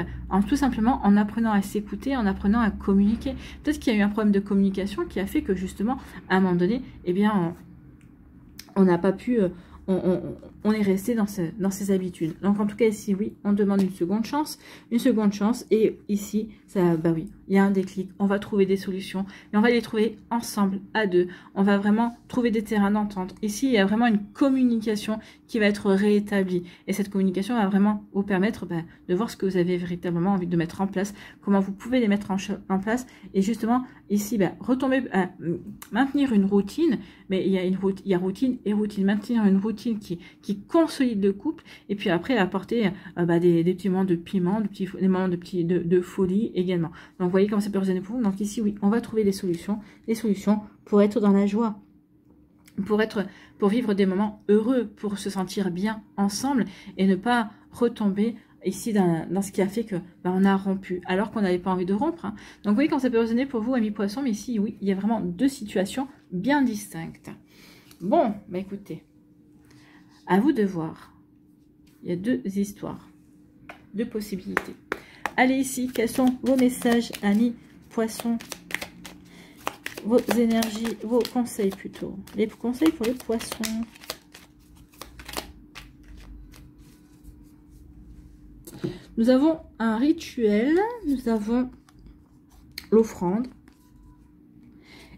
tout simplement en apprenant à s'écouter, en apprenant à communiquer. Peut-être qu'il y a eu un problème de communication qui a fait que justement, à un moment donné, eh bien on n'a pas pu... on est resté dans ses habitudes. Donc en tout cas ici, oui, on demande une seconde chance, et ici, ça, oui, il y a un déclic, on va trouver des solutions, et on va les trouver ensemble, à deux. On va vraiment trouver des terrains d'entente. Ici, il y a vraiment une communication qui va être réétablie, et cette communication va vraiment vous permettre de voir ce que vous avez véritablement envie de mettre en place, comment vous pouvez les mettre en place, et justement, ici, retomber, maintenir une routine, mais il y a routine et routine, maintenir une routine qui consolide le couple, et puis après apporter des petits moments de piment, des moments de folie également. Donc vous voyez comment ça peut résonner pour vous. Donc ici, oui, on va trouver des solutions pour être dans la joie, pour vivre des moments heureux, pour se sentir bien ensemble et ne pas retomber ici dans ce qui a fait que on a rompu alors qu'on n'avait pas envie de rompre, hein. Donc vous voyez comment ça peut résonner pour vous, amis poissons, mais ici, oui, il y a vraiment deux situations bien distinctes. Bon, écoutez, à vous de voir. Il y a deux histoires, deux possibilités. Allez ici, quels sont vos messages, amis poissons, vos énergies, vos conseils plutôt. Les conseils pour les poissons. Nous avons un rituel, nous avons l'offrande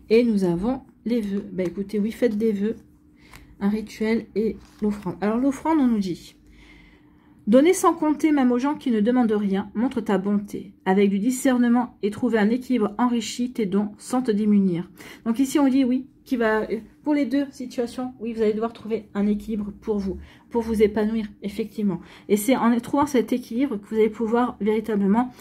et nous avons les vœux. Écoutez, oui, faites des vœux, un rituel et l'offrande. Alors l'offrande, on nous dit: donner sans compter même aux gens qui ne demandent rien, montre ta bonté. Avec du discernement et trouver un équilibre enrichit tes dons sans te démunir. Donc ici on dit oui, pour les deux situations, oui, vous allez devoir trouver un équilibre pour vous épanouir, effectivement. Et c'est en trouvant cet équilibre que vous allez pouvoir véritablement,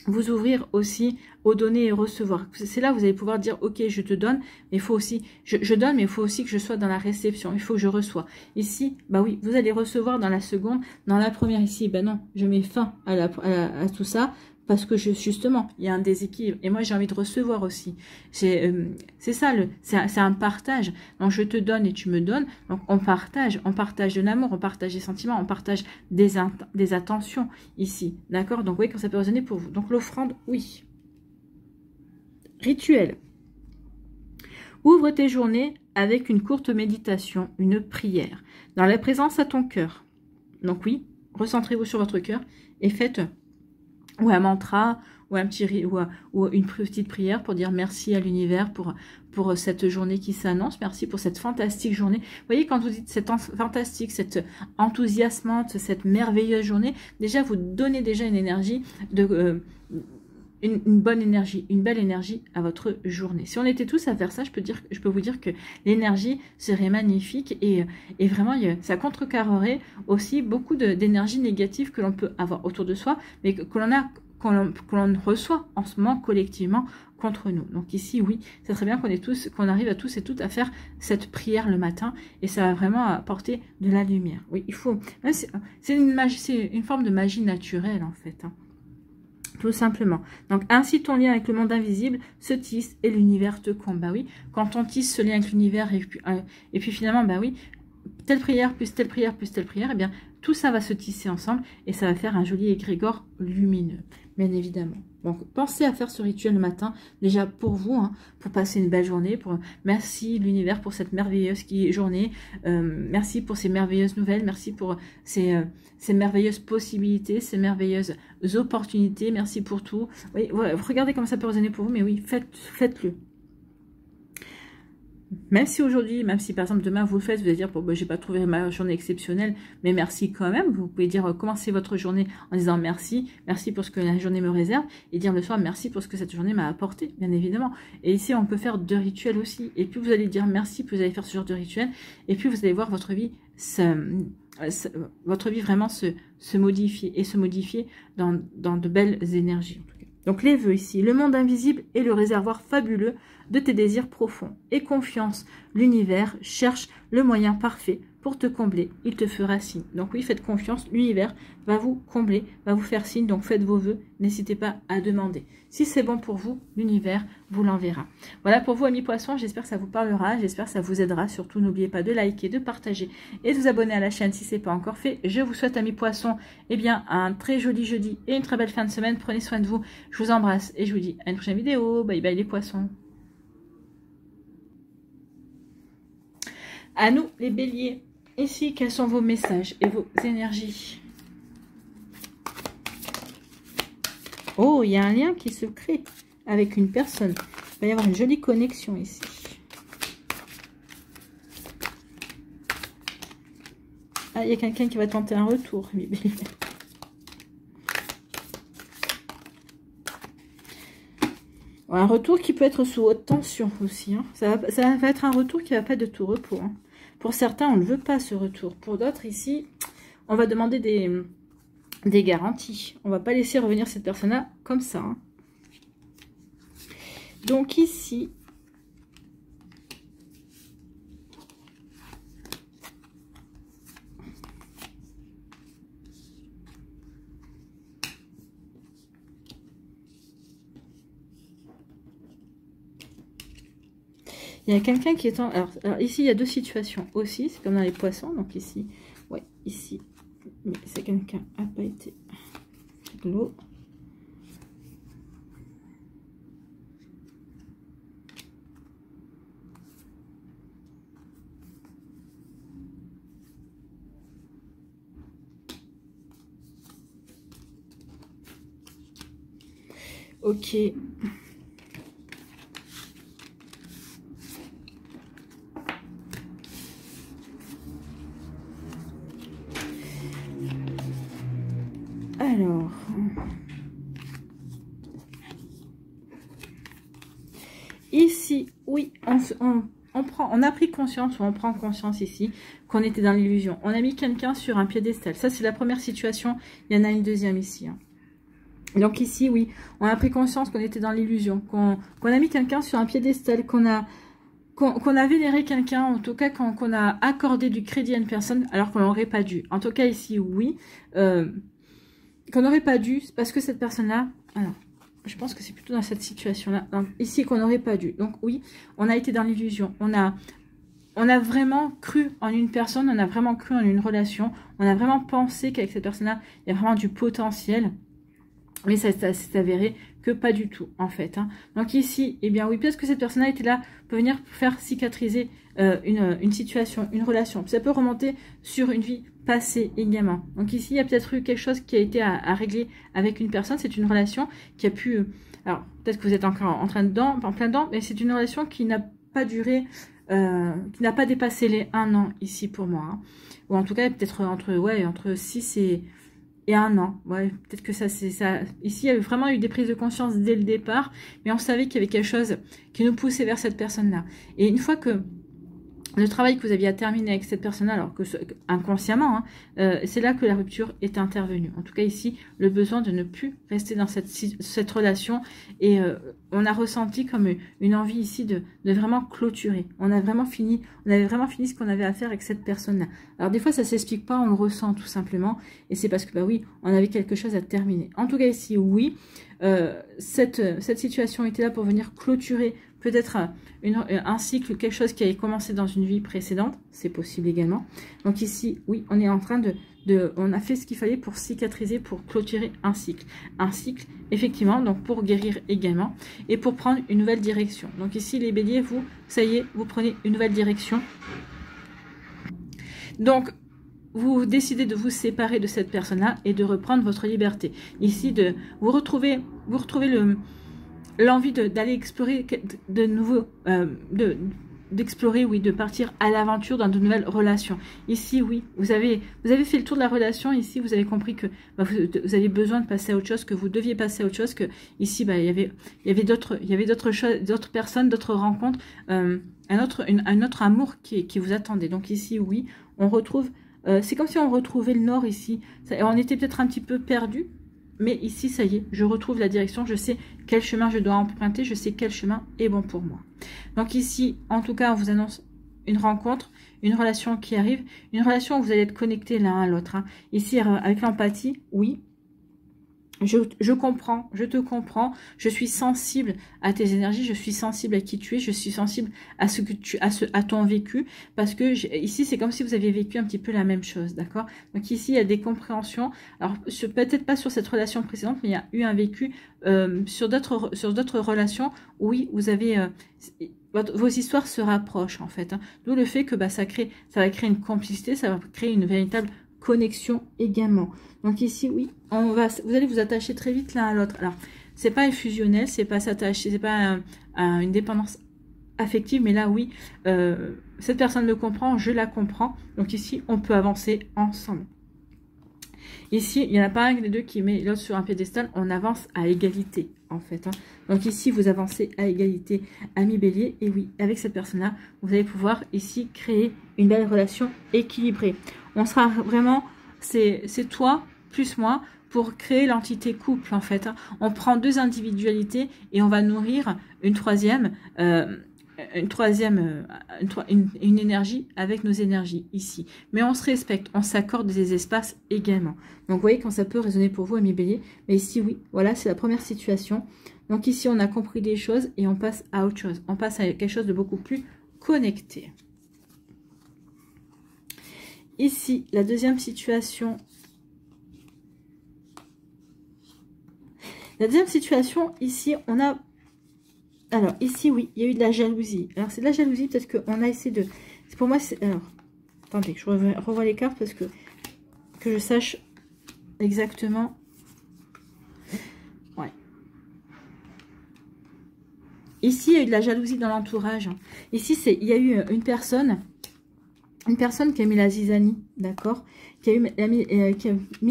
vous ouvrir aussi au donner et recevoir. C'est là où vous allez pouvoir dire, ok, je te donne, mais il faut aussi, je donne, mais il faut aussi que je sois dans la réception, il faut que je reçois. Ici, oui, vous allez recevoir dans la seconde, dans la première ici, non, je mets fin à tout ça, parce que justement, il y a un déséquilibre. Et moi, j'ai envie de recevoir aussi. C'est ça, c'est un partage. Donc, je te donne et tu me donnes. Donc, on partage de l'amour, on partage des sentiments, on partage des attentions ici. D'accord? Donc, oui, quand ça peut résonner pour vous. Donc, l'offrande, oui. Rituel. Ouvre tes journées avec une courte méditation, une prière, dans la présence à ton cœur. Donc, oui, recentrez-vous sur votre cœur et faites... ou un mantra, ou une petite prière pour dire merci à l'univers pour cette journée qui s'annonce. Merci pour cette fantastique journée. Vous voyez, quand vous dites cette fantastique, cette enthousiasmante, cette merveilleuse journée, déjà vous donnez déjà une énergie une bonne énergie, une belle énergie à votre journée. Si on était tous à faire ça, je peux vous dire que l'énergie serait magnifique et vraiment ça contrecarrerait aussi beaucoup d'énergie négative que l'on peut avoir autour de soi, mais que l'on reçoit en ce moment collectivement contre nous. Donc ici, oui, ça serait bien qu'on arrive à tous et toutes à faire cette prière le matin et ça va vraiment apporter de la lumière. Oui, il faut. C'est une forme de magie naturelle en fait, hein. Tout simplement. Donc, ainsi ton lien avec le monde invisible se tisse et l'univers te comble. Oui, quand on tisse ce lien avec l'univers et puis finalement, oui, telle prière plus telle prière plus telle prière, bien, tout ça va se tisser ensemble et ça va faire un joli égrégore lumineux, bien évidemment. Donc, pensez à faire ce rituel le matin, déjà pour vous, hein, pour passer une belle journée. Merci l'univers pour cette merveilleuse journée. Merci pour ces merveilleuses nouvelles. Merci pour ces merveilleuses possibilités, ces merveilleuses opportunités. Merci pour tout. Oui, regardez comment ça peut résonner pour vous, mais oui, faites-le. Même si aujourd'hui, même si par exemple demain vous le faites, vous allez dire, bon, ben, j'ai pas trouvé ma journée exceptionnelle, mais merci quand même. Vous pouvez dire, commencez votre journée en disant merci, merci pour ce que la journée me réserve, et dire le soir, merci pour ce que cette journée m'a apporté, bien évidemment. Et ici, on peut faire 2 rituels aussi. Et plus vous allez dire merci, plus vous allez faire ce genre de rituel, et plus vous allez voir votre vie vraiment se modifier, et se modifier dans de belles énergies. Donc les vœux ici, le monde invisible est le réservoir fabuleux de tes désirs profonds. Et confiance, l'univers cherche le moyen parfait pour te combler. Il te fera signe. Donc oui, faites confiance, l'univers va vous combler, va vous faire signe. Donc faites vos vœux, n'hésitez pas à demander. Si c'est bon pour vous, l'univers vous l'enverra. Voilà pour vous, amis poissons, j'espère que ça vous parlera, j'espère que ça vous aidera. Surtout, n'oubliez pas de liker, de partager et de vous abonner à la chaîne si ce n'est pas encore fait. Je vous souhaite, amis poissons, eh bien, un très joli jeudi et une très belle fin de semaine. Prenez soin de vous, je vous embrasse et je vous dis à une prochaine vidéo. Bye bye les poissons. À nous, les béliers. Ici, quels sont vos messages et vos énergies? Oh, il y a un lien qui se crée avec une personne. Il va y avoir une jolie connexion ici. Ah, il y a quelqu'un qui va tenter un retour. Un retour qui peut être sous haute tension aussi. Hein. Ça va être un retour qui va pas être de tout repos. Hein. Pour certains, on ne veut pas ce retour. Pour d'autres, ici, on va demander des garanties. On ne va pas laisser revenir cette personne-là comme ça. Hein. Donc ici, il y a quelqu'un qui est en... Alors, ici, il y a 2 situations aussi. C'est comme dans les poissons. Donc ici, ouais, ici. Mais c'est quelqu'un qui n'a pas été de l'eau. Ok. Alors, ici, oui, on a pris conscience, ou on prend conscience ici, qu'on était dans l'illusion. On a mis quelqu'un sur un piédestal. Ça, c'est la première situation. Il y en a une deuxième ici. Hein. Donc ici, oui, on a pris conscience qu'on était dans l'illusion, qu'on a mis quelqu'un sur un piédestal, qu'on a vénéré quelqu'un, en tout cas qu'on a accordé du crédit à une personne, alors qu'on n'aurait pas dû. En tout cas, ici, oui, qu'on n'aurait pas dû, parce que cette personne-là, alors, je pense que c'est plutôt dans cette situation-là, ici, qu'on n'aurait pas dû. Donc oui, on a été dans l'illusion, on a vraiment cru en une personne, on a vraiment cru en une relation, on a vraiment pensé qu'avec cette personne-là, il y a vraiment du potentiel. Mais ça s'est avéré que pas du tout, en fait. Hein. Donc ici, eh bien oui, peut-être que cette personne-là était là pour venir faire cicatriser une situation, une relation. Ça peut remonter sur une vie passée également. Donc ici, il y a peut-être eu quelque chose qui a été à régler avec une personne. C'est une relation qui a pu... alors, peut-être que vous êtes encore en plein dedans, mais c'est une relation qui n'a pas duré... qui n'a pas dépassé les 1 an ici pour moi. Hein. Ou en tout cas, peut-être entre 6 et 1 an. Ouais, peut-être que ça, c'est ça. Ici, il y a vraiment eu des prises de conscience dès le départ, mais on savait qu'il y avait quelque chose qui nous poussait vers cette personne-là. Et une fois que le travail que vous aviez à terminer avec cette personne-là, alors que inconsciemment, hein, c'est là que la rupture est intervenue. En tout cas, ici, le besoin de ne plus rester dans cette relation. Et on a ressenti comme une envie ici de vraiment clôturer. On avait vraiment fini ce qu'on avait à faire avec cette personne-là. Alors des fois, ça s'explique pas, on le ressent tout simplement. Et c'est parce que, bah oui, on avait quelque chose à terminer. En tout cas, ici, oui, cette situation était là pour venir clôturer peut-être un cycle, quelque chose qui avait commencé dans une vie précédente, c'est possible également. Donc ici, oui, on est en train on a fait ce qu'il fallait pour cicatriser, pour clôturer un cycle. Un cycle, effectivement, donc pour guérir également, et pour prendre une nouvelle direction. Donc ici, les béliers, vous, ça y est, vous prenez une nouvelle direction. Donc, vous décidez de vous séparer de cette personne-là et de reprendre votre liberté. Ici, vous retrouvez l'envie d'aller explorer de nouveaux, d'explorer, oui, de partir à l'aventure dans de nouvelles relations. Ici, oui, vous avez fait le tour de la relation. Ici, vous avez compris que bah, vous avez besoin de passer à autre chose, que vous deviez passer à autre chose, que ici, bah, il y avait d'autres choses, d'autres personnes, d'autres rencontres, un autre amour qui vous attendait. Donc ici, oui, on retrouve, c'est comme si on retrouvait le nord ici. On était peut-être un petit peu perdu. Mais ici, ça y est, je retrouve la direction, je sais quel chemin je dois emprunter, je sais quel chemin est bon pour moi. Donc ici, en tout cas, on vous annonce une rencontre, une relation qui arrive, une relation où vous allez être connectés l'un à l'autre. Hein. Ici, avec l'empathie, oui. Je comprends, je te comprends, je suis sensible à tes énergies, je suis sensible à qui tu es, je suis sensible à ce que à ton vécu, parce que ici c'est comme si vous aviez vécu un petit peu la même chose, d'accord? Donc ici il y a des compréhensions, alors peut-être pas sur cette relation précédente, mais il y a eu un vécu sur d'autres relations, oui, vous avez vos histoires se rapprochent en fait, hein. D'où le fait que bah, ça va créer une complicité, ça va créer une véritable connexion également. Donc ici, oui, vous allez vous attacher très vite l'un à l'autre. Alors, c'est pas fusionnel, c'est pas s'attacher, c'est pas une dépendance affective, mais là, oui, cette personne me comprend, je la comprends. Donc ici, on peut avancer ensemble. Ici, il n'y en a pas un des deux qui met l'autre sur un piédestal, on avance à égalité, en fait. Hein. Donc ici, vous avancez à égalité, ami bélier. Et oui, avec cette personne-là, vous allez pouvoir ici créer une belle relation équilibrée. On sera vraiment, c'est toi plus moi pour créer l'entité couple, en fait. Hein. On prend deux individualités et on va nourrir une troisième énergie avec nos énergies ici. Mais on se respecte, on s'accorde des espaces également. Donc vous voyez quand ça peut résonner pour vous, amis bélier. Mais ici, oui, voilà, c'est la première situation. Donc ici, on a compris des choses et on passe à autre chose. On passe à quelque chose de beaucoup plus connecté. Ici, la deuxième situation. La deuxième situation, ici, on a... Alors, ici, oui, il y a eu de la jalousie. Alors, c'est de la jalousie, peut-être qu'on a essayé de... Pour moi, c'est... Alors, attendez, je revois les cartes parce que je sache exactement... Ouais. Ici, il y a eu de la jalousie dans l'entourage. Ici, il y a eu une personne qui a mis la zizanie, d'accord, qui a mis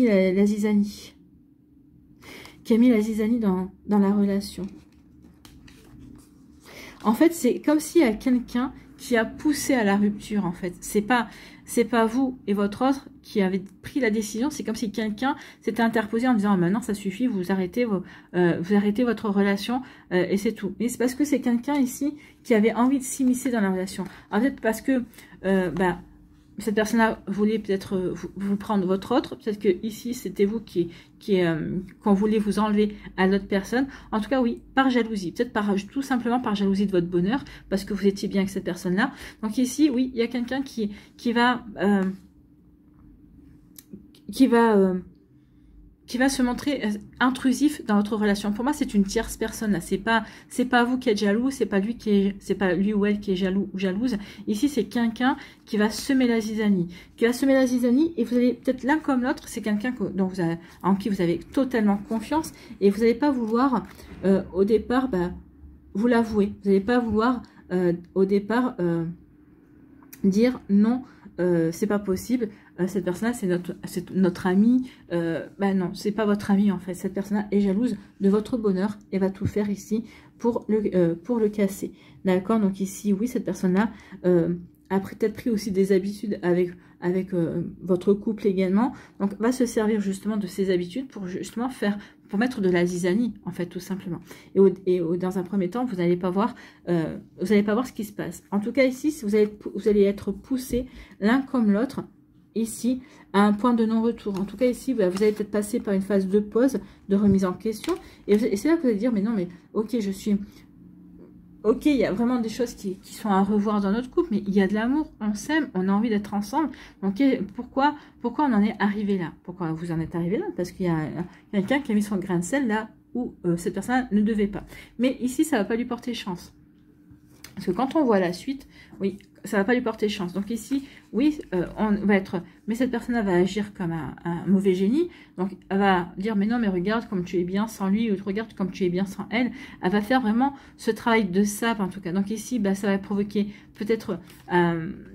la zizanie. Qui a mis la zizanie dans la relation. En fait, c'est comme s'il y a quelqu'un qui a poussé à la rupture, en fait. C'est pas vous et votre autre qui avez pris la décision, c'est comme si quelqu'un s'était interposé en disant « Maintenant, ça suffit, vous arrêtez votre relation et c'est tout. » Mais c'est parce que c'est quelqu'un ici qui avait envie de s'immiscer dans la relation. Peut-être parce que cette personne-là voulait peut-être vous prendre votre autre. Peut-être que ici c'était vous qu'on voulait vous enlever à l'autre personne. En tout cas, oui, par jalousie. Peut-être tout simplement par jalousie de votre bonheur, parce que vous étiez bien avec cette personne-là. Donc ici, oui, il y a quelqu'un qui va se montrer intrusif dans votre relation. Pour moi, c'est une tierce personne là. C'est pas vous qui êtes jaloux, c'est pas lui ou elle qui est jaloux ou jalouse. Ici, c'est quelqu'un qui va semer la zizanie. Et vous allez peut-être l'un comme l'autre, c'est quelqu'un en qui vous avez totalement confiance et vous n'allez pas vouloir au départ vous l'avouer. Vous n'allez pas vouloir au départ dire non. C'est pas possible, cette personne-là, c'est notre ami. Non, c'est pas votre ami en fait. Cette personne-là est jalouse de votre bonheur et va tout faire ici pour le casser. D'accord? Donc ici, oui, cette personne-là a peut-être pris aussi des habitudes avec votre couple également. Donc va se servir justement de ces habitudes pour justement pour mettre de la zizanie, en fait, tout simplement. Et dans un premier temps, vous n'allez pas voir ce qui se passe. En tout cas, ici, vous allez être poussés l'un comme l'autre, ici, à un point de non-retour. En tout cas, ici, vous allez peut-être passer par une phase de pause, de remise en question. Et c'est là que vous allez dire, mais non, mais ok, ok, il y a vraiment des choses qui sont à revoir dans notre couple, mais il y a de l'amour, on s'aime, on a envie d'être ensemble. Donc, pourquoi on en est arrivé là? Pourquoi vous en êtes arrivé là? Parce qu'il y a quelqu'un qui a mis son grain de sel là où cette personne ne devait pas. Mais ici, ça ne va pas lui porter chance. Parce que quand on voit la suite, oui, ça va pas lui porter chance. Donc ici, oui, on va être, mais cette personne va agir comme un mauvais génie. Donc elle va dire, mais non, mais regarde comme tu es bien sans lui, ou regarde comme tu es bien sans elle. Elle va faire vraiment ce travail de sape en tout cas. Donc ici, bah, ça va provoquer peut-être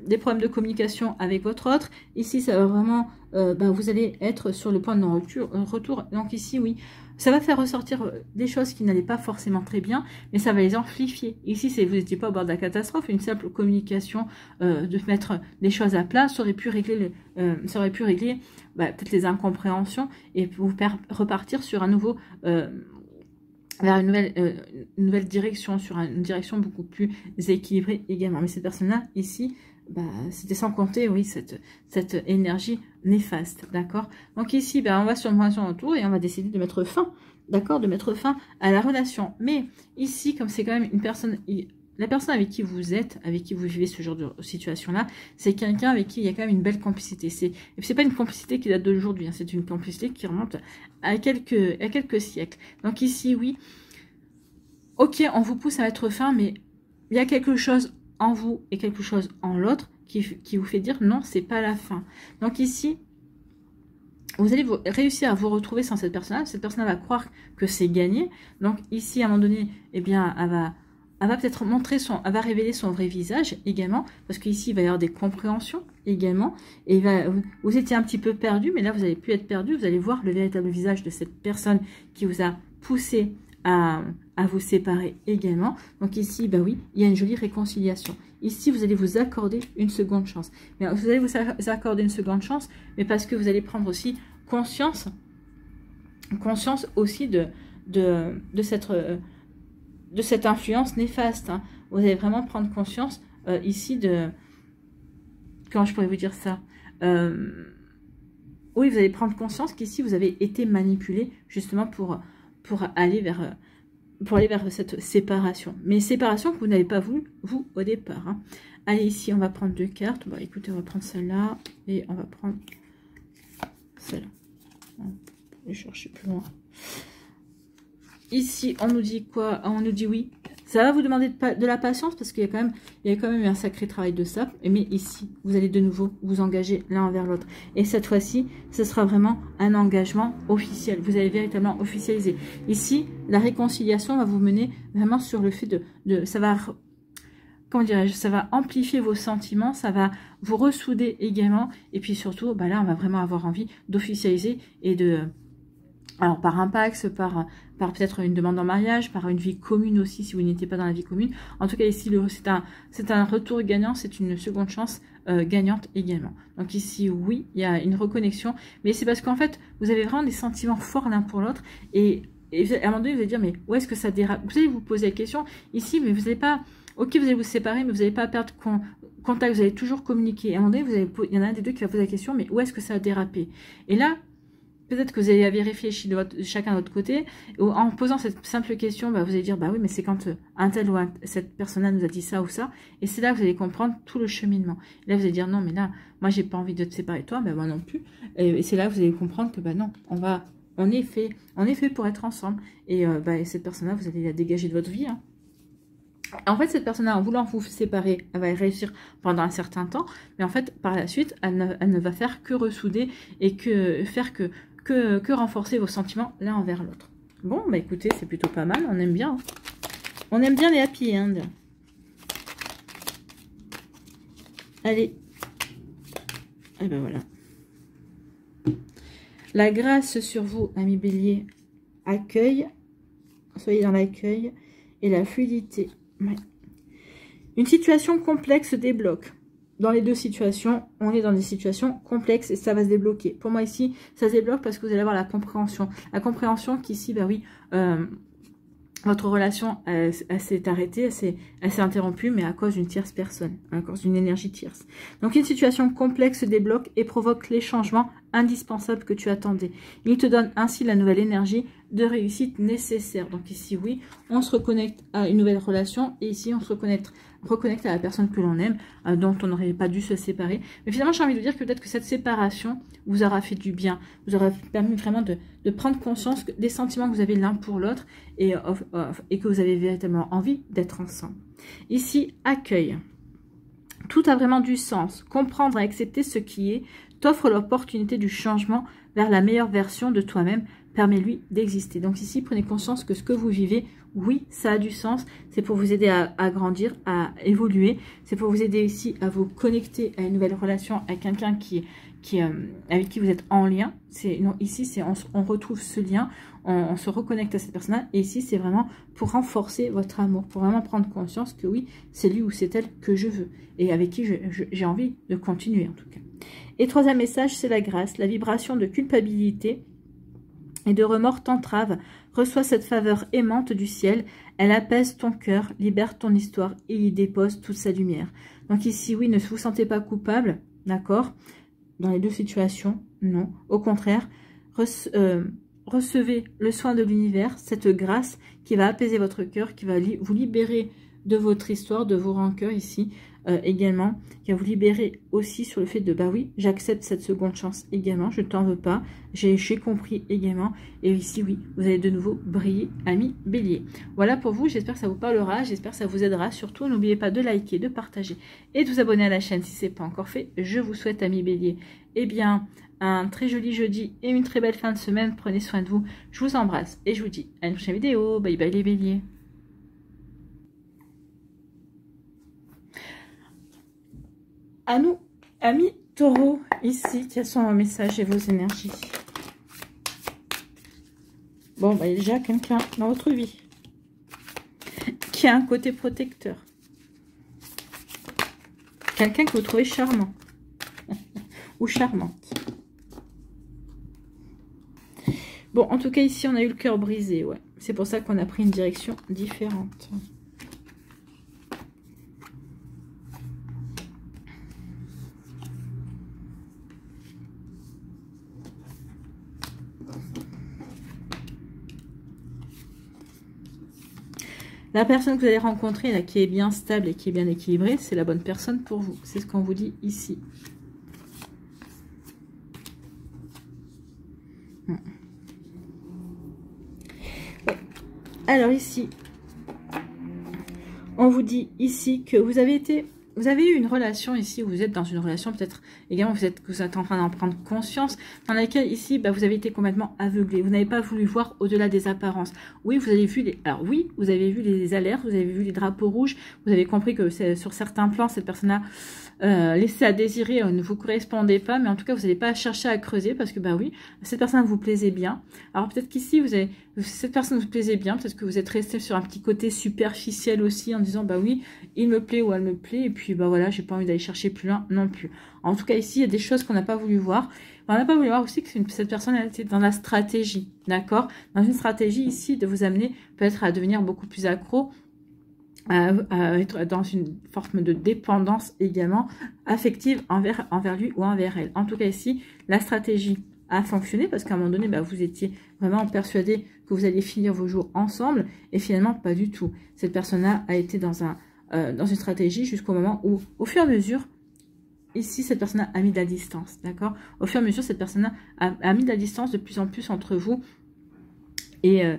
des problèmes de communication avec votre autre. Ici, ça va vraiment, bah, vous allez être sur le point de non-retour. Donc ici, oui, ça va faire ressortir des choses qui n'allaient pas forcément très bien, mais ça va les amplifier. Ici, si vous n'étiez pas au bord de la catastrophe, une simple communication, de mettre des choses à plat, ça aurait pu régler, bah, peut-être les incompréhensions et vous faire repartir sur un nouveau, vers une nouvelle direction, sur une direction beaucoup plus équilibrée également. Mais cette personne-là, ici, bah, c'était sans compter, oui, cette énergie néfaste, d'accord. Donc ici, bah, on va sur le point de retour et on va décider de mettre fin, d'accord, de mettre fin à la relation. Mais ici, comme c'est quand même une personne, la personne avec qui vous êtes, avec qui vous vivez ce genre de situation-là, c'est quelqu'un avec qui il y a quand même une belle complicité. C'est pas une complicité qui date d'aujourd'hui, hein, c'est une complicité qui remonte à quelques siècles. Donc ici, oui, ok, on vous pousse à mettre fin, mais il y a quelque chose en vous et quelque chose en l'autre qui vous fait dire non, c'est pas la fin. Donc ici, vous allez réussir à vous retrouver sans cette personne-là. Cette personne va croire que c'est gagné. Donc ici, à un moment donné, eh bien, elle va peut-être elle va révéler son vrai visage également, parce qu'ici, il va y avoir des compréhensions également. Et vous étiez un petit peu perdu, mais là, vous n'allez plus être perdu. Vous allez voir le véritable visage de cette personne qui vous a poussé à vous séparer également. Donc ici, bah oui, il y a une jolie réconciliation. Ici, vous allez vous accorder une seconde chance. Mais vous allez vous accorder une seconde chance, mais parce que vous allez prendre aussi conscience aussi de cette influence néfaste. Hein. Vous allez vraiment prendre conscience ici de... Comment je pourrais vous dire ça oui, vous allez prendre conscience qu'ici, vous avez été manipulé justement pour aller vers cette séparation. Mais séparation que vous n'avez pas voulu, vous, au départ. Hein. Allez, ici, on va prendre 2 cartes. Bon, écoutez, on va prendre celle-là et on va prendre celle-là. On va chercher plus loin. Ici, on nous dit quoi? On nous dit oui. Ça va vous demander de la patience parce qu'il y a quand même un sacré travail de sape. Mais ici, vous allez de nouveau vous engager l'un envers l'autre. Et cette fois-ci, ce sera vraiment un engagement officiel. Vous allez véritablement officialiser. Ici, la réconciliation va vous mener vraiment sur le fait ça va, comment dirais-je, ça va amplifier vos sentiments, ça va vous ressouder également. Et puis surtout, bah là, on va vraiment avoir envie d'officialiser et alors, par un Pax, par peut-être une demande en mariage, par une vie commune aussi, si vous n'étiez pas dans la vie commune. En tout cas, ici, c'est un retour gagnant, c'est une seconde chance gagnante également. Donc ici, oui, il y a une reconnexion, mais c'est parce qu'en fait, vous avez vraiment des sentiments forts l'un pour l'autre, et à un moment donné, vous allez dire, mais où est-ce que ça dérape? Vous allez vous poser la question, ici, mais vous n'allez pas... Ok, vous allez vous séparer, mais vous n'allez pas perdre contact, vous allez toujours communiquer. Et à un moment donné, il y en a un des deux qui va poser la question, mais où est-ce que ça a dérapé? Et là, peut-être que vous avez réfléchi chacun de votre côté. En posant cette simple question, bah, vous allez dire, bah oui, mais c'est quand un tel ou cette personne-là nous a dit ça ou ça. Et c'est là que vous allez comprendre tout le cheminement. Et là, vous allez dire, non, mais là, moi, j'ai pas envie de te séparer de toi, ben moi non plus. Et c'est là que vous allez comprendre que, bah non, on est fait pour être ensemble. Et bah, cette personne-là, vous allez la dégager de votre vie, hein. En fait, cette personne-là, en voulant vous séparer, elle va réussir pendant un certain temps, mais en fait, par la suite, elle ne va faire que ressouder et que renforcer vos sentiments l'un envers l'autre. Bon, bah écoutez, c'est plutôt pas mal, on aime bien. Hein. On aime bien les happy end. Allez. Et ben voilà. La grâce sur vous, amis bélier, accueil. Soyez dans l'accueil. Et la fluidité. Ouais. Une situation complexe se débloque. Dans les deux situations, on est dans des situations complexes et ça va se débloquer. Pour moi ici, ça se débloque parce que vous allez avoir la compréhension. La compréhension qu'ici, bah oui, votre relation s'est arrêtée, elle s'est interrompue, mais à cause d'une tierce personne, à cause d'une énergie tierce. Donc une situation complexe se débloque et provoque les changements indispensables que tu attendais. Il te donne ainsi la nouvelle énergie de réussite nécessaire. Donc ici, oui, on se reconnecte à une nouvelle relation et ici, on se reconnecte à la personne que l'on aime, dont on n'aurait pas dû se séparer. Mais finalement, j'ai envie de vous dire que peut-être que cette séparation vous aura fait du bien, vous aura permis vraiment de prendre conscience des sentiments que vous avez l'un pour l'autre et que vous avez véritablement envie d'être ensemble. Ici, accueil. Tout a vraiment du sens. Comprendre et accepter ce qui est t'offre l'opportunité du changement vers la meilleure version de toi-même. Permets-lui d'exister. Donc ici, prenez conscience que ce que vous vivez, oui, ça a du sens. C'est pour vous aider à grandir, à évoluer. C'est pour vous aider ici à vous connecter à une nouvelle relation, à quelqu'un avec qui vous êtes en lien. Ici, on retrouve ce lien, on se reconnecte à cette personne-là. Et ici, c'est vraiment pour renforcer votre amour, pour vraiment prendre conscience que oui, c'est lui ou c'est elle que je veux. Et avec qui j'ai envie de continuer en tout cas. Et troisième message, c'est la grâce. La vibration de culpabilité et de remords t'entrave. Reçois cette faveur aimante du ciel. Elle apaise ton cœur, libère ton histoire et y dépose toute sa lumière. Donc ici, oui, ne vous sentez pas coupable, d'accord? Dans les deux situations, non. Au contraire, recevez le soin de l'univers, cette grâce qui va apaiser votre cœur, qui va vous libérer de votre histoire, de vos rancœurs ici également, qui va vous libérer aussi sur le fait de, bah oui, j'accepte cette seconde chance également, je ne t'en veux pas, j'ai compris également, et ici, oui, vous allez de nouveau briller, amis bélier. Voilà pour vous, j'espère que ça vous parlera, j'espère que ça vous aidera, surtout n'oubliez pas de liker, de partager et de vous abonner à la chaîne si ce n'est pas encore fait. Je vous souhaite, amis bélier, eh bien, un très joli jeudi et une très belle fin de semaine, prenez soin de vous, je vous embrasse et je vous dis à une prochaine vidéo, bye bye les béliers. À nous, amis taureaux, ici, quels sont vos messages et vos énergies? Bon, bah, il y a déjà quelqu'un dans votre vie qui a un côté protecteur. Quelqu'un que vous trouvez charmant ou charmante. Bon, en tout cas, ici, on a eu le cœur brisé, ouais. C'est pour ça qu'on a pris une direction différente. La personne que vous allez rencontrer, là, qui est bien stable et qui est bien équilibrée, c'est la bonne personne pour vous. C'est ce qu'on vous dit ici. Alors ici, on vous dit ici que vous avez eu une relation ici, où vous êtes dans une relation, peut-être également vous êtes en train d'en prendre conscience, dans laquelle ici, bah, vous avez été complètement aveuglé. Vous n'avez pas voulu voir au-delà des apparences. Oui, vous avez vu vous avez vu les alertes, vous avez vu les drapeaux rouges, vous avez compris que sur certains plans, cette personne-là laissé à désirer ne vous correspondait pas, mais en tout cas, vous n'allez pas chercher à creuser parce que, bah oui, cette personne vous plaisait bien. Alors peut-être qu'ici, cette personne vous plaisait bien, peut-être que vous êtes resté sur un petit côté superficiel aussi en disant, bah oui, il me plaît ou elle me plaît, et puis bah voilà, j'ai pas envie d'aller chercher plus loin non plus. En tout cas, ici, il y a des choses qu'on n'a pas voulu voir. On n'a pas voulu voir aussi que cette personne elle était dans la stratégie, d'accord? Dans une stratégie ici de vous amener peut-être à devenir beaucoup plus accro, à être dans une forme de dépendance également affective envers lui ou envers elle. En tout cas ici, la stratégie a fonctionné parce qu'à un moment donné, bah, vous étiez vraiment persuadé que vous alliez finir vos jours ensemble et finalement pas du tout. Cette personne-là a été dans une stratégie jusqu'au moment où, au fur et à mesure, ici, cette personne a mis de la distance, d'accord? Au fur et à mesure, cette personne a mis de la distance de plus en plus entre vous et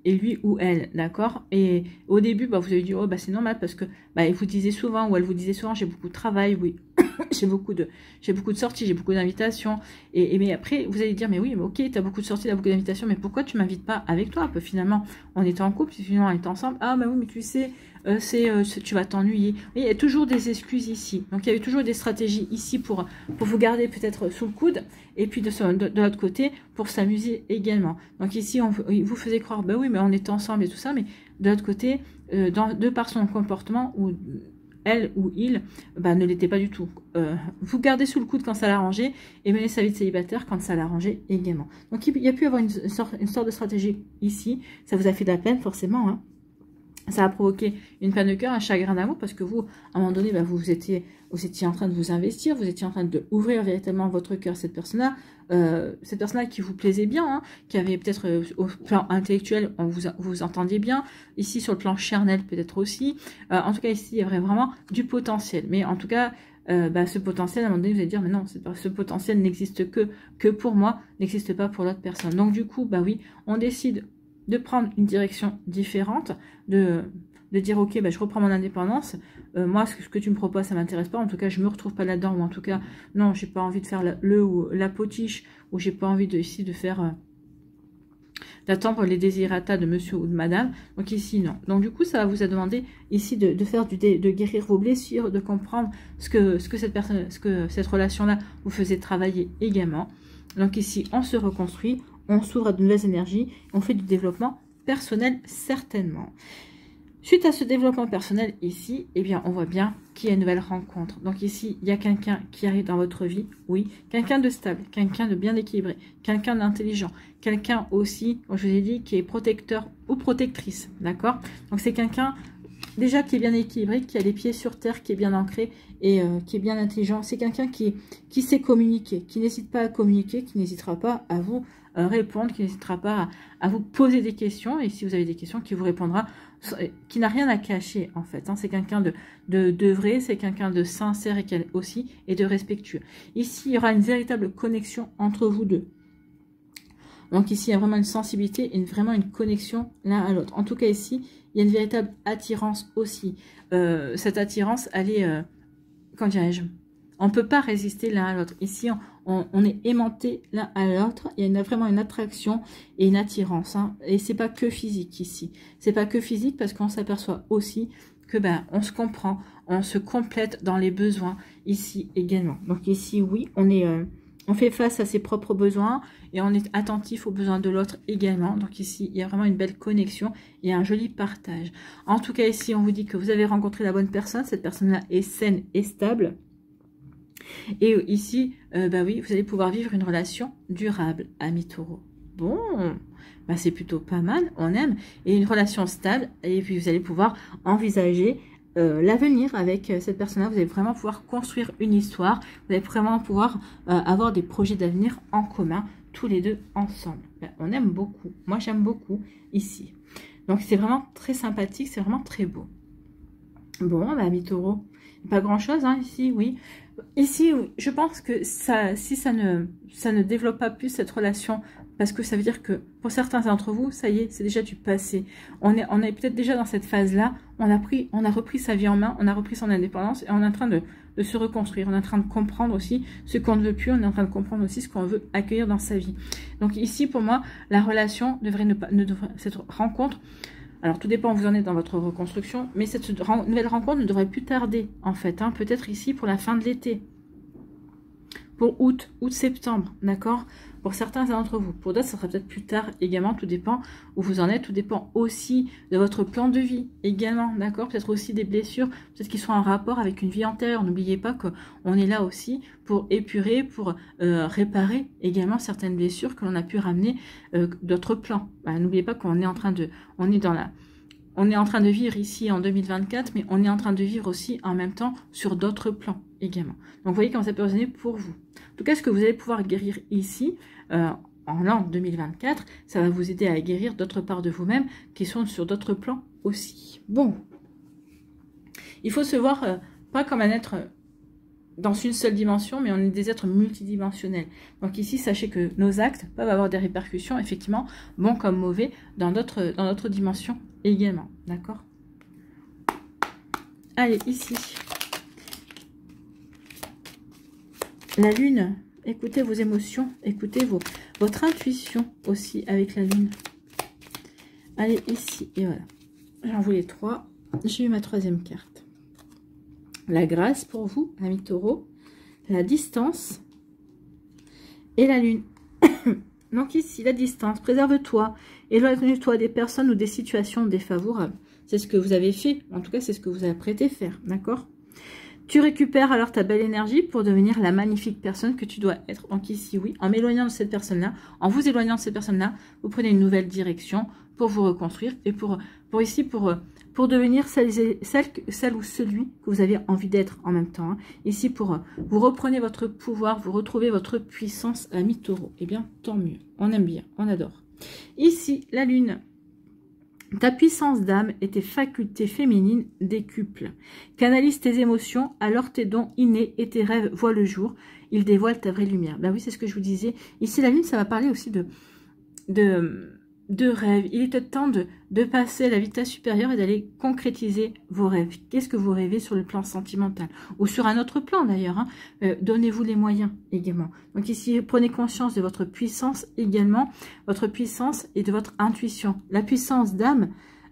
lui ou elle, d'accord? Et au début, bah, vous avez dit, oh, bah, c'est normal parce que bah, il vous disait souvent, ou elle vous disait souvent, j'ai beaucoup de travail, oui, j'ai beaucoup de sorties, j'ai beaucoup d'invitations. Mais après, vous allez dire, mais oui, mais ok, tu as beaucoup de sorties, tu as beaucoup d'invitations, mais pourquoi tu m'invites pas avec toi? Finalement, on était en couple, finalement, on était ensemble. Ah, bah oui, mais tu sais, tu vas t'ennuyer. Il y a toujours des excuses ici. Donc, il y a eu toujours des stratégies ici pour vous garder peut-être sous le coude. Et puis, de l'autre côté, pour s'amuser également. Donc, ici, il vous faisait croire, bah oui, mais on était ensemble et tout ça. Mais de l'autre côté, de par son comportement, ou elle ou il, bah, ne l'était pas du tout. Vous gardez sous le coude quand ça l'arrangeait et menez sa vie de célibataire quand ça l'arrangeait également. Donc, il y a pu y avoir une sorte de stratégie ici. Ça vous a fait de la peine, forcément, hein. Ça a provoqué une peine de cœur, un chagrin d'amour, parce que vous, à un moment donné, bah, vous étiez en train de vous investir, vous étiez en train d'ouvrir véritablement votre cœur à cette personne-là qui vous plaisait bien, hein, qui avait peut-être au plan intellectuel, vous entendiez bien, ici sur le plan charnel peut-être aussi, en tout cas ici il y aurait vraiment du potentiel, mais en tout cas, ce potentiel, à un moment donné, vous allez dire, mais non, ce potentiel n'existe que pour moi, n'existe pas pour l'autre personne. Donc du coup, bah oui, on décide de prendre une direction différente, de de dire ok, bah, je reprends mon indépendance, moi ce que tu me proposes ça m'intéresse pas, en tout cas je me retrouve pas là-dedans, ou en tout cas non, j'ai pas envie de faire ou la potiche, ou j'ai pas envie ici de faire d'attendre les désirata de monsieur ou de madame. Donc ici non. Donc du coup ça va vous a demandé ici de faire de guérir vos blessures, de comprendre ce que cette relation là vous faisait travailler également. Donc ici on se reconstruit, on s'ouvre à de nouvelles énergies, on fait du développement personnel certainement. Suite à ce développement personnel ici, eh bien, on voit bien qu'il y a une nouvelle rencontre. Donc ici, il y a quelqu'un qui arrive dans votre vie, oui, quelqu'un de stable, quelqu'un de bien équilibré, quelqu'un d'intelligent, quelqu'un aussi, comme je vous ai dit, qui est protecteur ou protectrice, d'accord? Donc c'est quelqu'un déjà qui est bien équilibré, qui a les pieds sur terre, qui est bien ancré et qui est bien intelligent. C'est quelqu'un qui sait communiquer, qui n'hésite pas à communiquer, qui n'hésitera pas à vous répondre, qui n'hésitera pas à vous poser des questions, et si vous avez des questions, qui vous répondra, qui n'a rien à cacher en fait, hein. C'est quelqu'un de vrai, c'est quelqu'un de sincère et aussi et de respectueux. Ici, il y aura une véritable connexion entre vous deux. Donc ici, il y a vraiment une sensibilité et vraiment une connexion l'un à l'autre. En tout cas ici, il y a une véritable attirance aussi. Cette attirance, elle est, comment dirais-je, on ne peut pas résister l'un à l'autre. Ici, on est aimanté l'un à l'autre. Il y a vraiment une attraction et une attirance, hein. Et c'est pas que physique ici. C'est pas que physique parce qu'on s'aperçoit aussi que on se comprend, on se complète dans les besoins ici également. Donc ici, oui, on fait face à ses propres besoins et on est attentif aux besoins de l'autre également. Donc ici, il y a vraiment une belle connexion et un joli partage. En tout cas, ici, on vous dit que vous avez rencontré la bonne personne. Cette personne-là est saine et stable. Et ici, oui, vous allez pouvoir vivre une relation durable, amis taureaux. Bon, c'est plutôt pas mal, on aime. Et une relation stable, et puis vous allez pouvoir envisager l'avenir avec cette personne-là. Vous allez vraiment pouvoir construire une histoire. Vous allez vraiment pouvoir avoir des projets d'avenir en commun, tous les deux ensemble. On aime beaucoup. Moi, j'aime beaucoup ici. Donc, c'est vraiment très sympathique. C'est vraiment très beau. Bon, amis taureaux, pas grand-chose hein, ici, oui. Ici, je pense que si ça ne développe pas plus cette relation, parce que ça veut dire que pour certains d'entre vous, ça y est, c'est déjà du passé. On est peut-être déjà dans cette phase-là, on a repris sa vie en main, on a repris son indépendance, et on est en train de se reconstruire, on est en train de comprendre aussi ce qu'on ne veut plus, on est en train de comprendre aussi ce qu'on veut accueillir dans sa vie. Donc ici, pour moi, la relation cette rencontre, alors tout dépend où vous en êtes dans votre reconstruction, mais cette nouvelle rencontre ne devrait plus tarder en fait, hein, peut-être ici pour la fin de l'été, pour août-septembre, d'accord? Pour certains d'entre vous, pour d'autres ça sera peut-être plus tard également, tout dépend où vous en êtes, tout dépend aussi de votre plan de vie également, d'accord? Peut-être aussi des blessures, peut-être qu'ils sont en rapport avec une vie antérieure. N'oubliez pas qu'on est là aussi pour épurer, pour réparer également certaines blessures que l'on a pu ramener d'autres plans. N'oubliez pas qu'on est en train de, on est en train de vivre ici en 2024, mais on est en train de vivre aussi en même temps sur d'autres plans également. Donc vous voyez comment ça peut résonner pour vous. En tout cas, ce que vous allez pouvoir guérir ici, en l'an 2024, ça va vous aider à guérir d'autres parts de vous-même qui sont sur d'autres plans aussi. Bon, il faut se voir pas comme un être dans une seule dimension, mais on est des êtres multidimensionnels. Donc ici, sachez que nos actes peuvent avoir des répercussions, effectivement, bons comme mauvais, dans d'autres dimensions également. D'accord? Allez, ici. La lune, écoutez vos émotions, écoutez votre intuition aussi avec la lune. Allez, ici, et voilà. J'en voulais 3. J'ai eu ma 3e carte. La grâce pour vous, amis taureaux, la distance et la lune. Donc ici, la distance, préserve-toi, éloigne-toi des personnes ou des situations défavorables. C'est ce que vous avez fait, en tout cas c'est ce que vous avez apprêté faire, d'accord? Tu récupères alors ta belle énergie pour devenir la magnifique personne que tu dois être. Donc ici, oui, en m'éloignant de cette personne-là, en vous éloignant de cette personne-là, vous prenez une nouvelle direction pour vous reconstruire et pour devenir celle ou celui que vous avez envie d'être en même temps. Hein. Ici, vous reprenez votre pouvoir, vous retrouvez votre puissance, amis taureaux. Eh bien, tant mieux. On aime bien, on adore. Ici, la lune. Ta puissance d'âme et tes facultés féminines décuplent. Canalise tes émotions, alors tes dons innés et tes rêves voient le jour. Ils dévoilent ta vraie lumière. Ben oui, c'est ce que je vous disais. Ici, la lune, ça va parler aussi de rêve. Il est peut-être temps de passer à la vitesse supérieure et d'aller concrétiser vos rêves. Qu'est-ce que vous rêvez sur le plan sentimental ou sur un autre plan d'ailleurs, hein. Donnez-vous les moyens également. Donc ici, prenez conscience de votre puissance également, votre puissance et de votre intuition. La puissance d'âme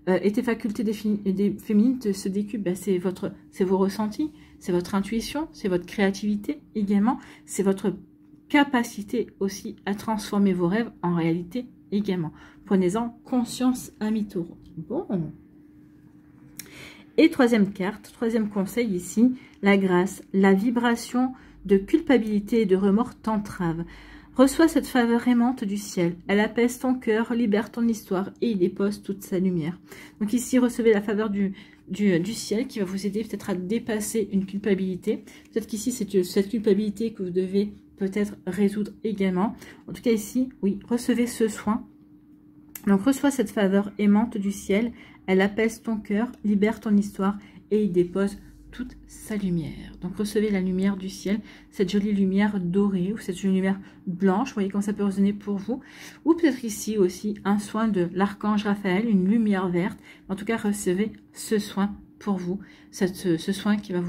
et tes facultés féminines se décuplent. Ben, c'est vos ressentis, c'est votre intuition, c'est votre créativité également, c'est votre capacité aussi à transformer vos rêves en réalité également. Prenez-en conscience, amis taureaux. Bon. Et troisième carte, troisième conseil ici, la grâce, la vibration de culpabilité et de remords t'entrave. Reçois cette faveur aimante du ciel. Elle apaise ton cœur, libère ton histoire et y dépose toute sa lumière. Donc ici, recevez la faveur du ciel qui va vous aider peut-être à dépasser une culpabilité. Peut-être qu'ici, c'est cette culpabilité que vous devez peut-être résoudre également. En tout cas ici, oui, recevez ce soin. Donc reçois cette faveur aimante du ciel. Elle apaise ton cœur, libère ton histoire et y dépose toute sa lumière. Donc recevez la lumière du ciel, cette jolie lumière dorée ou cette jolie lumière blanche, vous voyez comment ça peut résonner pour vous. Ou peut-être ici aussi un soin de l'archange Raphaël, une lumière verte. En tout cas, recevez ce soin pour vous, ce soin qui va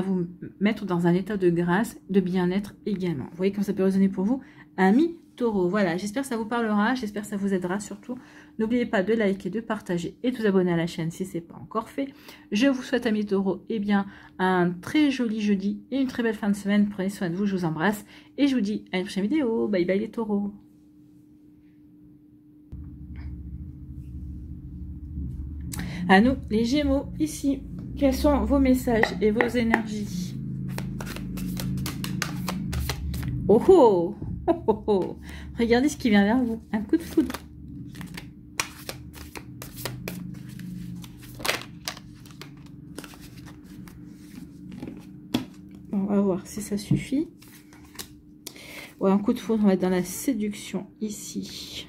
vous mettre dans un état de grâce, de bien-être également. Vous voyez comment ça peut résonner pour vous, amis taureaux. Voilà, j'espère que ça vous parlera, j'espère que ça vous aidera surtout. N'oubliez pas de liker, de partager et de vous abonner à la chaîne si ce n'est pas encore fait. Je vous souhaite, amis taureaux, eh bien, un très joli jeudi et une très belle fin de semaine. Prenez soin de vous, je vous embrasse et je vous dis à une prochaine vidéo. Bye bye les taureaux. À nous, les Gémeaux, ici. Quels sont vos messages et vos énergies? Oh oh, oh, oh, oh. Regardez ce qui vient vers vous. Un coup de foudre. On va voir si ça suffit. Ouais, un coup de foudre, on va être dans la séduction ici.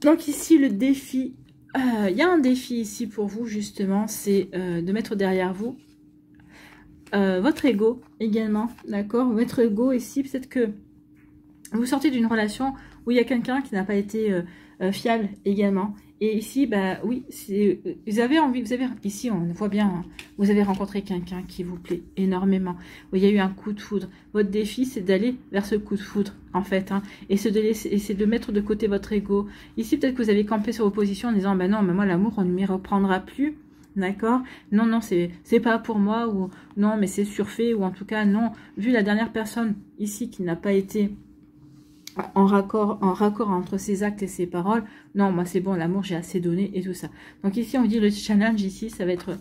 Donc ici, le défi, il y a un défi ici pour vous justement, c'est de mettre derrière vous votre ego également, d'accord? Votre ego ici, peut-être que vous sortez d'une relation où il y a quelqu'un qui n'a pas été fiable également. Et ici, bah oui, vous avez envie, ici on voit bien, hein, vous avez rencontré quelqu'un qui vous plaît énormément, où il y a eu un coup de foudre. Votre défi, c'est d'aller vers ce coup de foudre, en fait, hein, et c'est de mettre de côté votre ego. Ici, peut-être que vous avez campé sur vos positions en disant, bah non, mais moi, l'amour, on ne m'y reprendra plus, d'accord? Non, non, c'est pas pour moi, ou non, mais c'est surfait, ou en tout cas, non, vu la dernière personne ici qui n'a pas été en raccord entre ses actes et ses paroles, non, moi c'est bon, l'amour j'ai assez donné et tout ça. Donc ici on dit le challenge ici, ça va être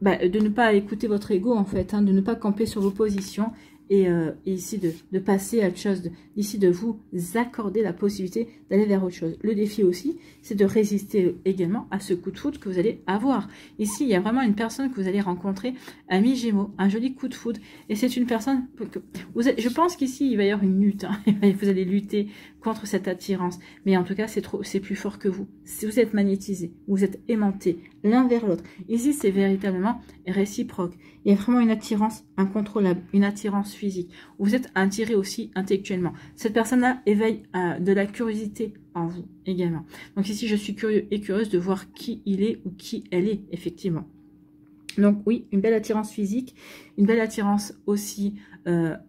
de ne pas écouter votre ego en fait, hein, de ne pas camper sur vos positions et ici de passer à autre chose, ici de vous accorder la possibilité d'aller vers autre chose. Le défi aussi, c'est de résister également à ce coup de foudre que vous allez avoir. Ici, il y a vraiment une personne que vous allez rencontrer, ami Gémeaux, un joli coup de foudre. Et c'est une personne que je pense qu'ici, il va y avoir une lutte. Hein. Vous allez lutter contre cette attirance. Mais en tout cas, c'est plus fort que vous. Si vous êtes magnétisé, vous êtes aimanté l'un vers l'autre. Ici, c'est véritablement réciproque. Il y a vraiment une attirance incontrôlable, une attirance physique. Vous êtes attiré aussi intellectuellement. Cette personne-là éveille de la curiosité en vous également. Donc ici, je suis curieux et curieuse de voir qui il est ou qui elle est, effectivement. Donc oui, une belle attirance physique, une belle attirance aussi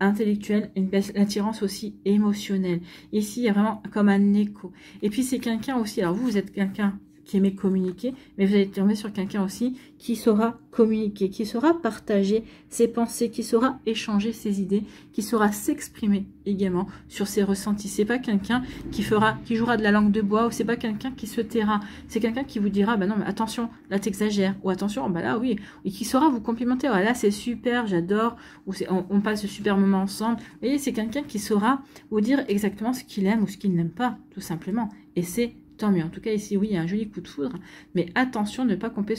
intellectuelle, une belle attirance aussi émotionnelle. Ici, il y a vraiment comme un écho. Et puis, c'est quelqu'un aussi, alors vous êtes quelqu'un qui aimait communiquer, mais vous allez tomber sur quelqu'un aussi qui saura communiquer, qui saura partager ses pensées, qui saura échanger ses idées, qui saura s'exprimer également sur ses ressentis. C'est pas quelqu'un qui jouera de la langue de bois, ou c'est pas quelqu'un qui se taira. C'est quelqu'un qui vous dira, bah non, mais attention, là t'exagères, ou attention, bah là oui, et qui saura vous complimenter. Oh, là c'est super, j'adore, ou on passe de super moments ensemble. Vous voyez, c'est quelqu'un qui saura vous dire exactement ce qu'il aime ou ce qu'il n'aime pas, tout simplement. Et c'est tant mieux. En tout cas, ici, oui, il y a un joli coup de foudre, mais attention de ne pas camper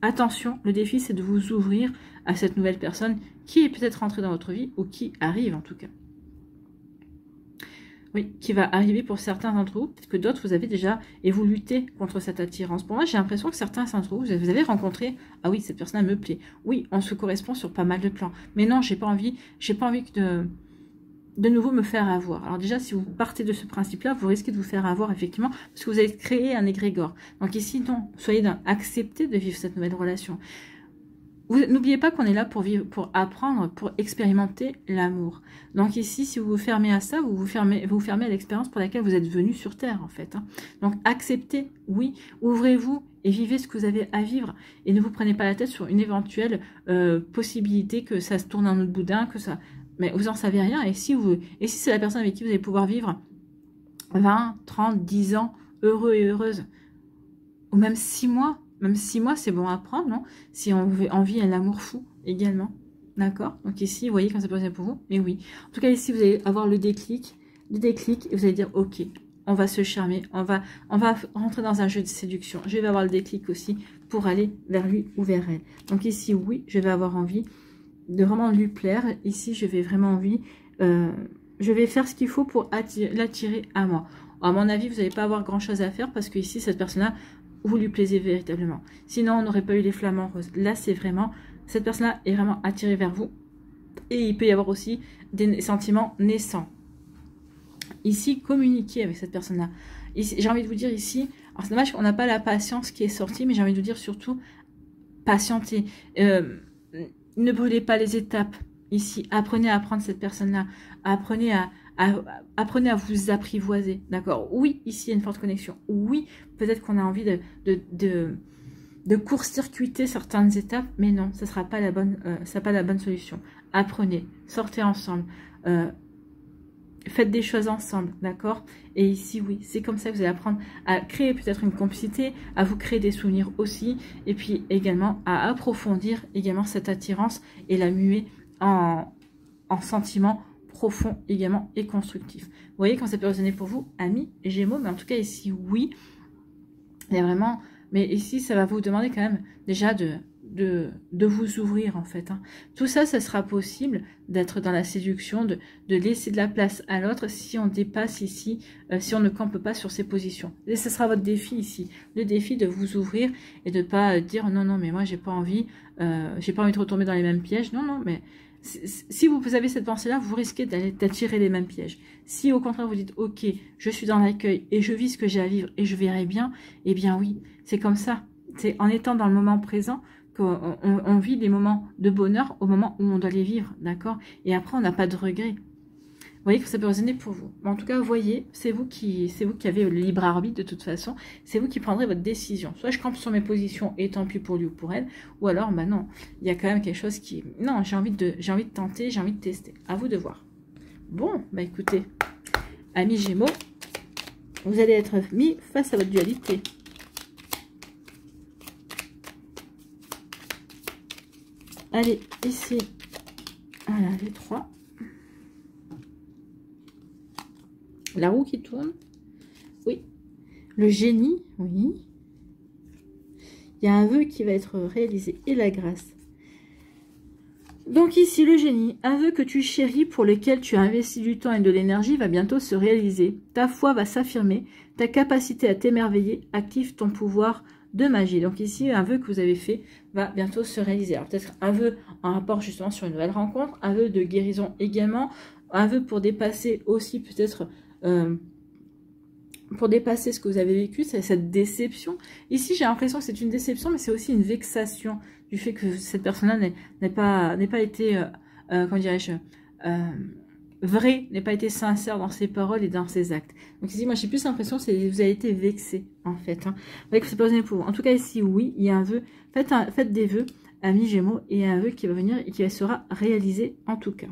attention, le défi, c'est de vous ouvrir à cette nouvelle personne qui est peut-être rentrée dans votre vie ou qui arrive, en tout cas. Oui, qui va arriver pour certains d'entre vous, peut-être que d'autres vous avez déjà, et vous luttez contre cette attirance. Pour moi, j'ai l'impression que certains d'entre vous, vous avez rencontré, ah oui, cette personne elle me plaît. Oui, on se correspond sur pas mal de plans. Mais non, j'ai pas envie de nouveau me faire avoir. Alors déjà, si vous partez de ce principe-là, vous risquez de vous faire avoir, effectivement, parce que vous avez créé un égrégore. Donc ici, non, soyez acceptez de vivre cette nouvelle relation. N'oubliez pas qu'on est là pour vivre, pour apprendre, pour expérimenter l'amour. Donc ici, si vous vous fermez à ça, vous vous fermez à l'expérience pour laquelle vous êtes venu sur Terre, en fait. Hein. Donc acceptez, oui, ouvrez-vous et vivez ce que vous avez à vivre. Et ne vous prenez pas la tête sur une éventuelle possibilité que ça se tourne en autre boudin, que ça... Mais vous n'en savez rien. Et si c'est la personne avec qui vous allez pouvoir vivre 20, 30, 10 ans, heureux et heureuse, ou même 6 mois, même 6 mois, c'est bon à prendre, non? Si on vit un amour fou également. D'accord? Donc ici, vous voyez quand c'est possible pour vous? Mais oui. En tout cas, ici, vous allez avoir le déclic, et vous allez dire, ok, on va se charmer, on va rentrer dans un jeu de séduction. Je vais avoir le déclic aussi pour aller vers lui ou vers elle. Donc ici, oui, je vais avoir envie de vraiment lui plaire. Ici, je vais vraiment envie, je vais faire ce qu'il faut pour l'attirer à moi. À mon avis, vous n'allez pas avoir grand chose à faire parce que ici, cette personne-là, vous lui plaisez véritablement. Sinon, on n'aurait pas eu les flamants roses. Là, c'est vraiment, cette personne-là est vraiment attirée vers vous. Et il peut y avoir aussi des sentiments naissants. Ici, communiquer avec cette personne-là. J'ai envie de vous dire ici, alors c'est dommage qu'on n'a pas la patience qui est sortie, mais j'ai envie de vous dire surtout, patienter. Ne brûlez pas les étapes. Ici, apprenez à apprendre cette personne-là. Apprenez à vous apprivoiser, d'accord? Oui, ici, il y a une forte connexion. Oui, peut-être qu'on a envie de court-circuiter certaines étapes, mais non, ça ne sera pas la bonne solution. Apprenez, sortez ensemble, faites des choses ensemble, d'accord? Et ici, oui, c'est comme ça que vous allez apprendre à créer peut-être une complicité, à vous créer des souvenirs aussi, et puis également à approfondir également cette attirance et la muer en sentiments profond également et constructif. Vous voyez quand ça peut résonner pour vous, amis Gémeaux, mais en tout cas ici, oui, il y a vraiment, mais ici, ça va vous demander quand même déjà de vous ouvrir en fait. Hein. Tout ça, ça sera possible d'être dans la séduction, de laisser de la place à l'autre si on dépasse ici, si on ne campe pas sur ses positions. Et ce sera votre défi ici, le défi de vous ouvrir et de ne pas dire non, non, mais moi j'ai pas envie de retomber dans les mêmes pièges. Non, non, mais si vous avez cette pensée-là, vous risquez d'attirer les mêmes pièges. Si au contraire vous dites, ok, je suis dans l'accueil et je vis ce que j'ai à vivre et je verrai bien, eh bien oui, c'est comme ça. C'est en étant dans le moment présent qu'on vit des moments de bonheur au moment où on doit les vivre, d'accord? Et après, on n'a pas de regrets. Vous voyez que ça peut résonner pour vous. Mais en tout cas, vous voyez, c'est vous qui avez le libre arbitre de toute façon. C'est vous qui prendrez votre décision. Soit je campe sur mes positions et tant pis pour lui ou pour elle. Ou alors, bah non, il y a quand même quelque chose qui... Non, j'ai envie de tenter, j'ai envie de tester. À vous de voir. Bon, bah écoutez, amis Gémeaux, vous allez être mis face à votre dualité. Allez, ici, voilà, les 3. La roue qui tourne. Oui. Le génie. Oui. Il y a un vœu qui va être réalisé. Et la grâce. Donc ici, le génie. Un vœu que tu chéris, pour lequel tu as investi du temps et de l'énergie, va bientôt se réaliser. Ta foi va s'affirmer. Ta capacité à t'émerveiller active ton pouvoir de magie. Donc ici, un vœu que vous avez fait va bientôt se réaliser. Alors peut-être un vœu en rapport justement sur une nouvelle rencontre. Un vœu de guérison également. Un vœu pour dépasser aussi peut-être... pour dépasser ce que vous avez vécu, c'est cette déception. Ici, j'ai l'impression que c'est une déception, mais c'est aussi une vexation du fait que cette personne-là n'ait pas été, comment dirais-je, vraie, n'ait pas été sincère dans ses paroles et dans ses actes. Donc ici, moi, j'ai plus l'impression que vous avez été vexé, en fait. Hein. Vous voyez que c'est pas pour vous. En tout cas, ici, oui, il y a un vœu. Faites des vœux, amis Gémeaux, et un vœu qui va venir et qui sera réalisé, en tout cas.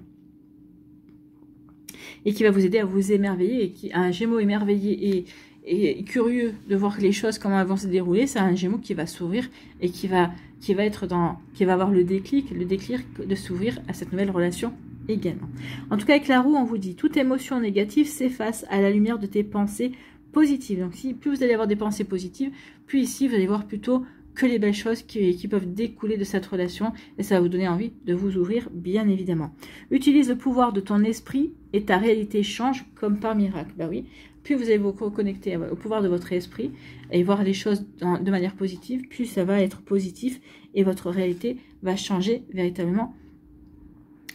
Et qui va vous aider à vous émerveiller, et un Gémeaux émerveillé et curieux de voir les choses, comment elles vont se dérouler, c'est un Gémeaux qui va s'ouvrir et qui va avoir le déclic de s'ouvrir à cette nouvelle relation également. En tout cas, avec la roue, on vous dit, toute émotion négative s'efface à la lumière de tes pensées positives. Donc, plus vous allez avoir des pensées positives, plus ici, vous allez voir plutôt que les belles choses qui peuvent découler de cette relation et ça va vous donner envie de vous ouvrir, bien évidemment. Utilise le pouvoir de ton esprit et ta réalité change comme par miracle. Bah oui, plus vous allez vous reconnecter au pouvoir de votre esprit et voir les choses de manière positive, plus ça va être positif et votre réalité va changer véritablement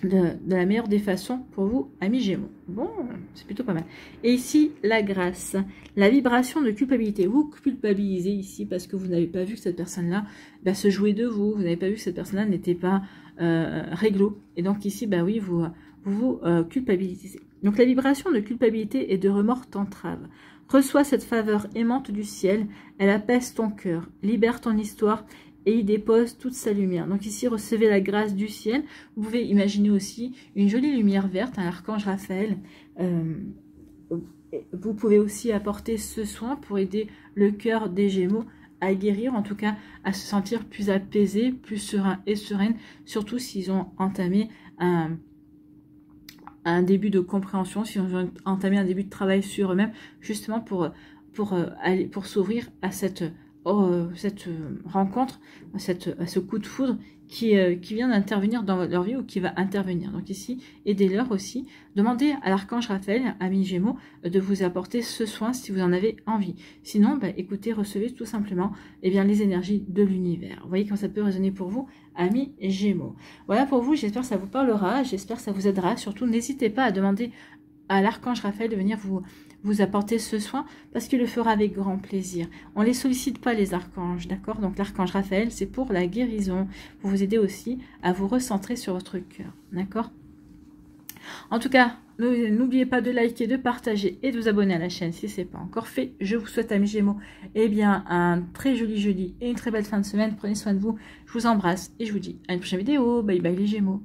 de la meilleure des façons pour vous, amis Gémeaux. Bon, c'est plutôt pas mal. Et ici, la grâce, la vibration de culpabilité. Vous culpabilisez ici parce que vous n'avez pas vu que cette personne-là se jouait de vous. Vous n'avez pas vu que cette personne-là n'était pas réglo. Et donc ici, bah oui, vous culpabilisez. Donc la vibration de culpabilité et de remords t'entrave. Reçois cette faveur aimante du ciel. Elle apaise ton cœur, libère ton histoire et il dépose toute sa lumière. Donc ici, recevez la grâce du ciel. Vous pouvez imaginer aussi une jolie lumière verte, un archange Raphaël. Vous pouvez aussi apporter ce soin pour aider le cœur des Gémeaux à guérir, en tout cas à se sentir plus apaisé, plus serein et sereine, surtout s'ils ont entamé un début de compréhension, s'ils ont entamé un début de travail sur eux-mêmes, justement pour s'ouvrir à cette rencontre, à ce coup de foudre qui vient d'intervenir dans leur vie ou qui va intervenir. Donc ici, aidez-leur aussi. Demandez à l'archange Raphaël, ami Gémeaux, de vous apporter ce soin si vous en avez envie. Sinon, écoutez, recevez tout simplement les énergies de l'univers. Vous voyez comment ça peut résonner pour vous, amis Gémeaux. Voilà pour vous, j'espère que ça vous parlera, j'espère que ça vous aidera. Surtout, n'hésitez pas à demander à l'archange Raphaël de venir vous apporter ce soin parce qu'il le fera avec grand plaisir. On ne les sollicite pas les archanges, d'accord? Donc l'archange Raphaël, c'est pour la guérison, pour vous aider aussi à vous recentrer sur votre cœur, d'accord? En tout cas, n'oubliez pas de liker, de partager et de vous abonner à la chaîne si ce n'est pas encore fait. Je vous souhaite, amis Gémeaux, un très joli jeudi et une très belle fin de semaine. Prenez soin de vous, je vous embrasse et je vous dis à une prochaine vidéo. Bye bye les Gémeaux.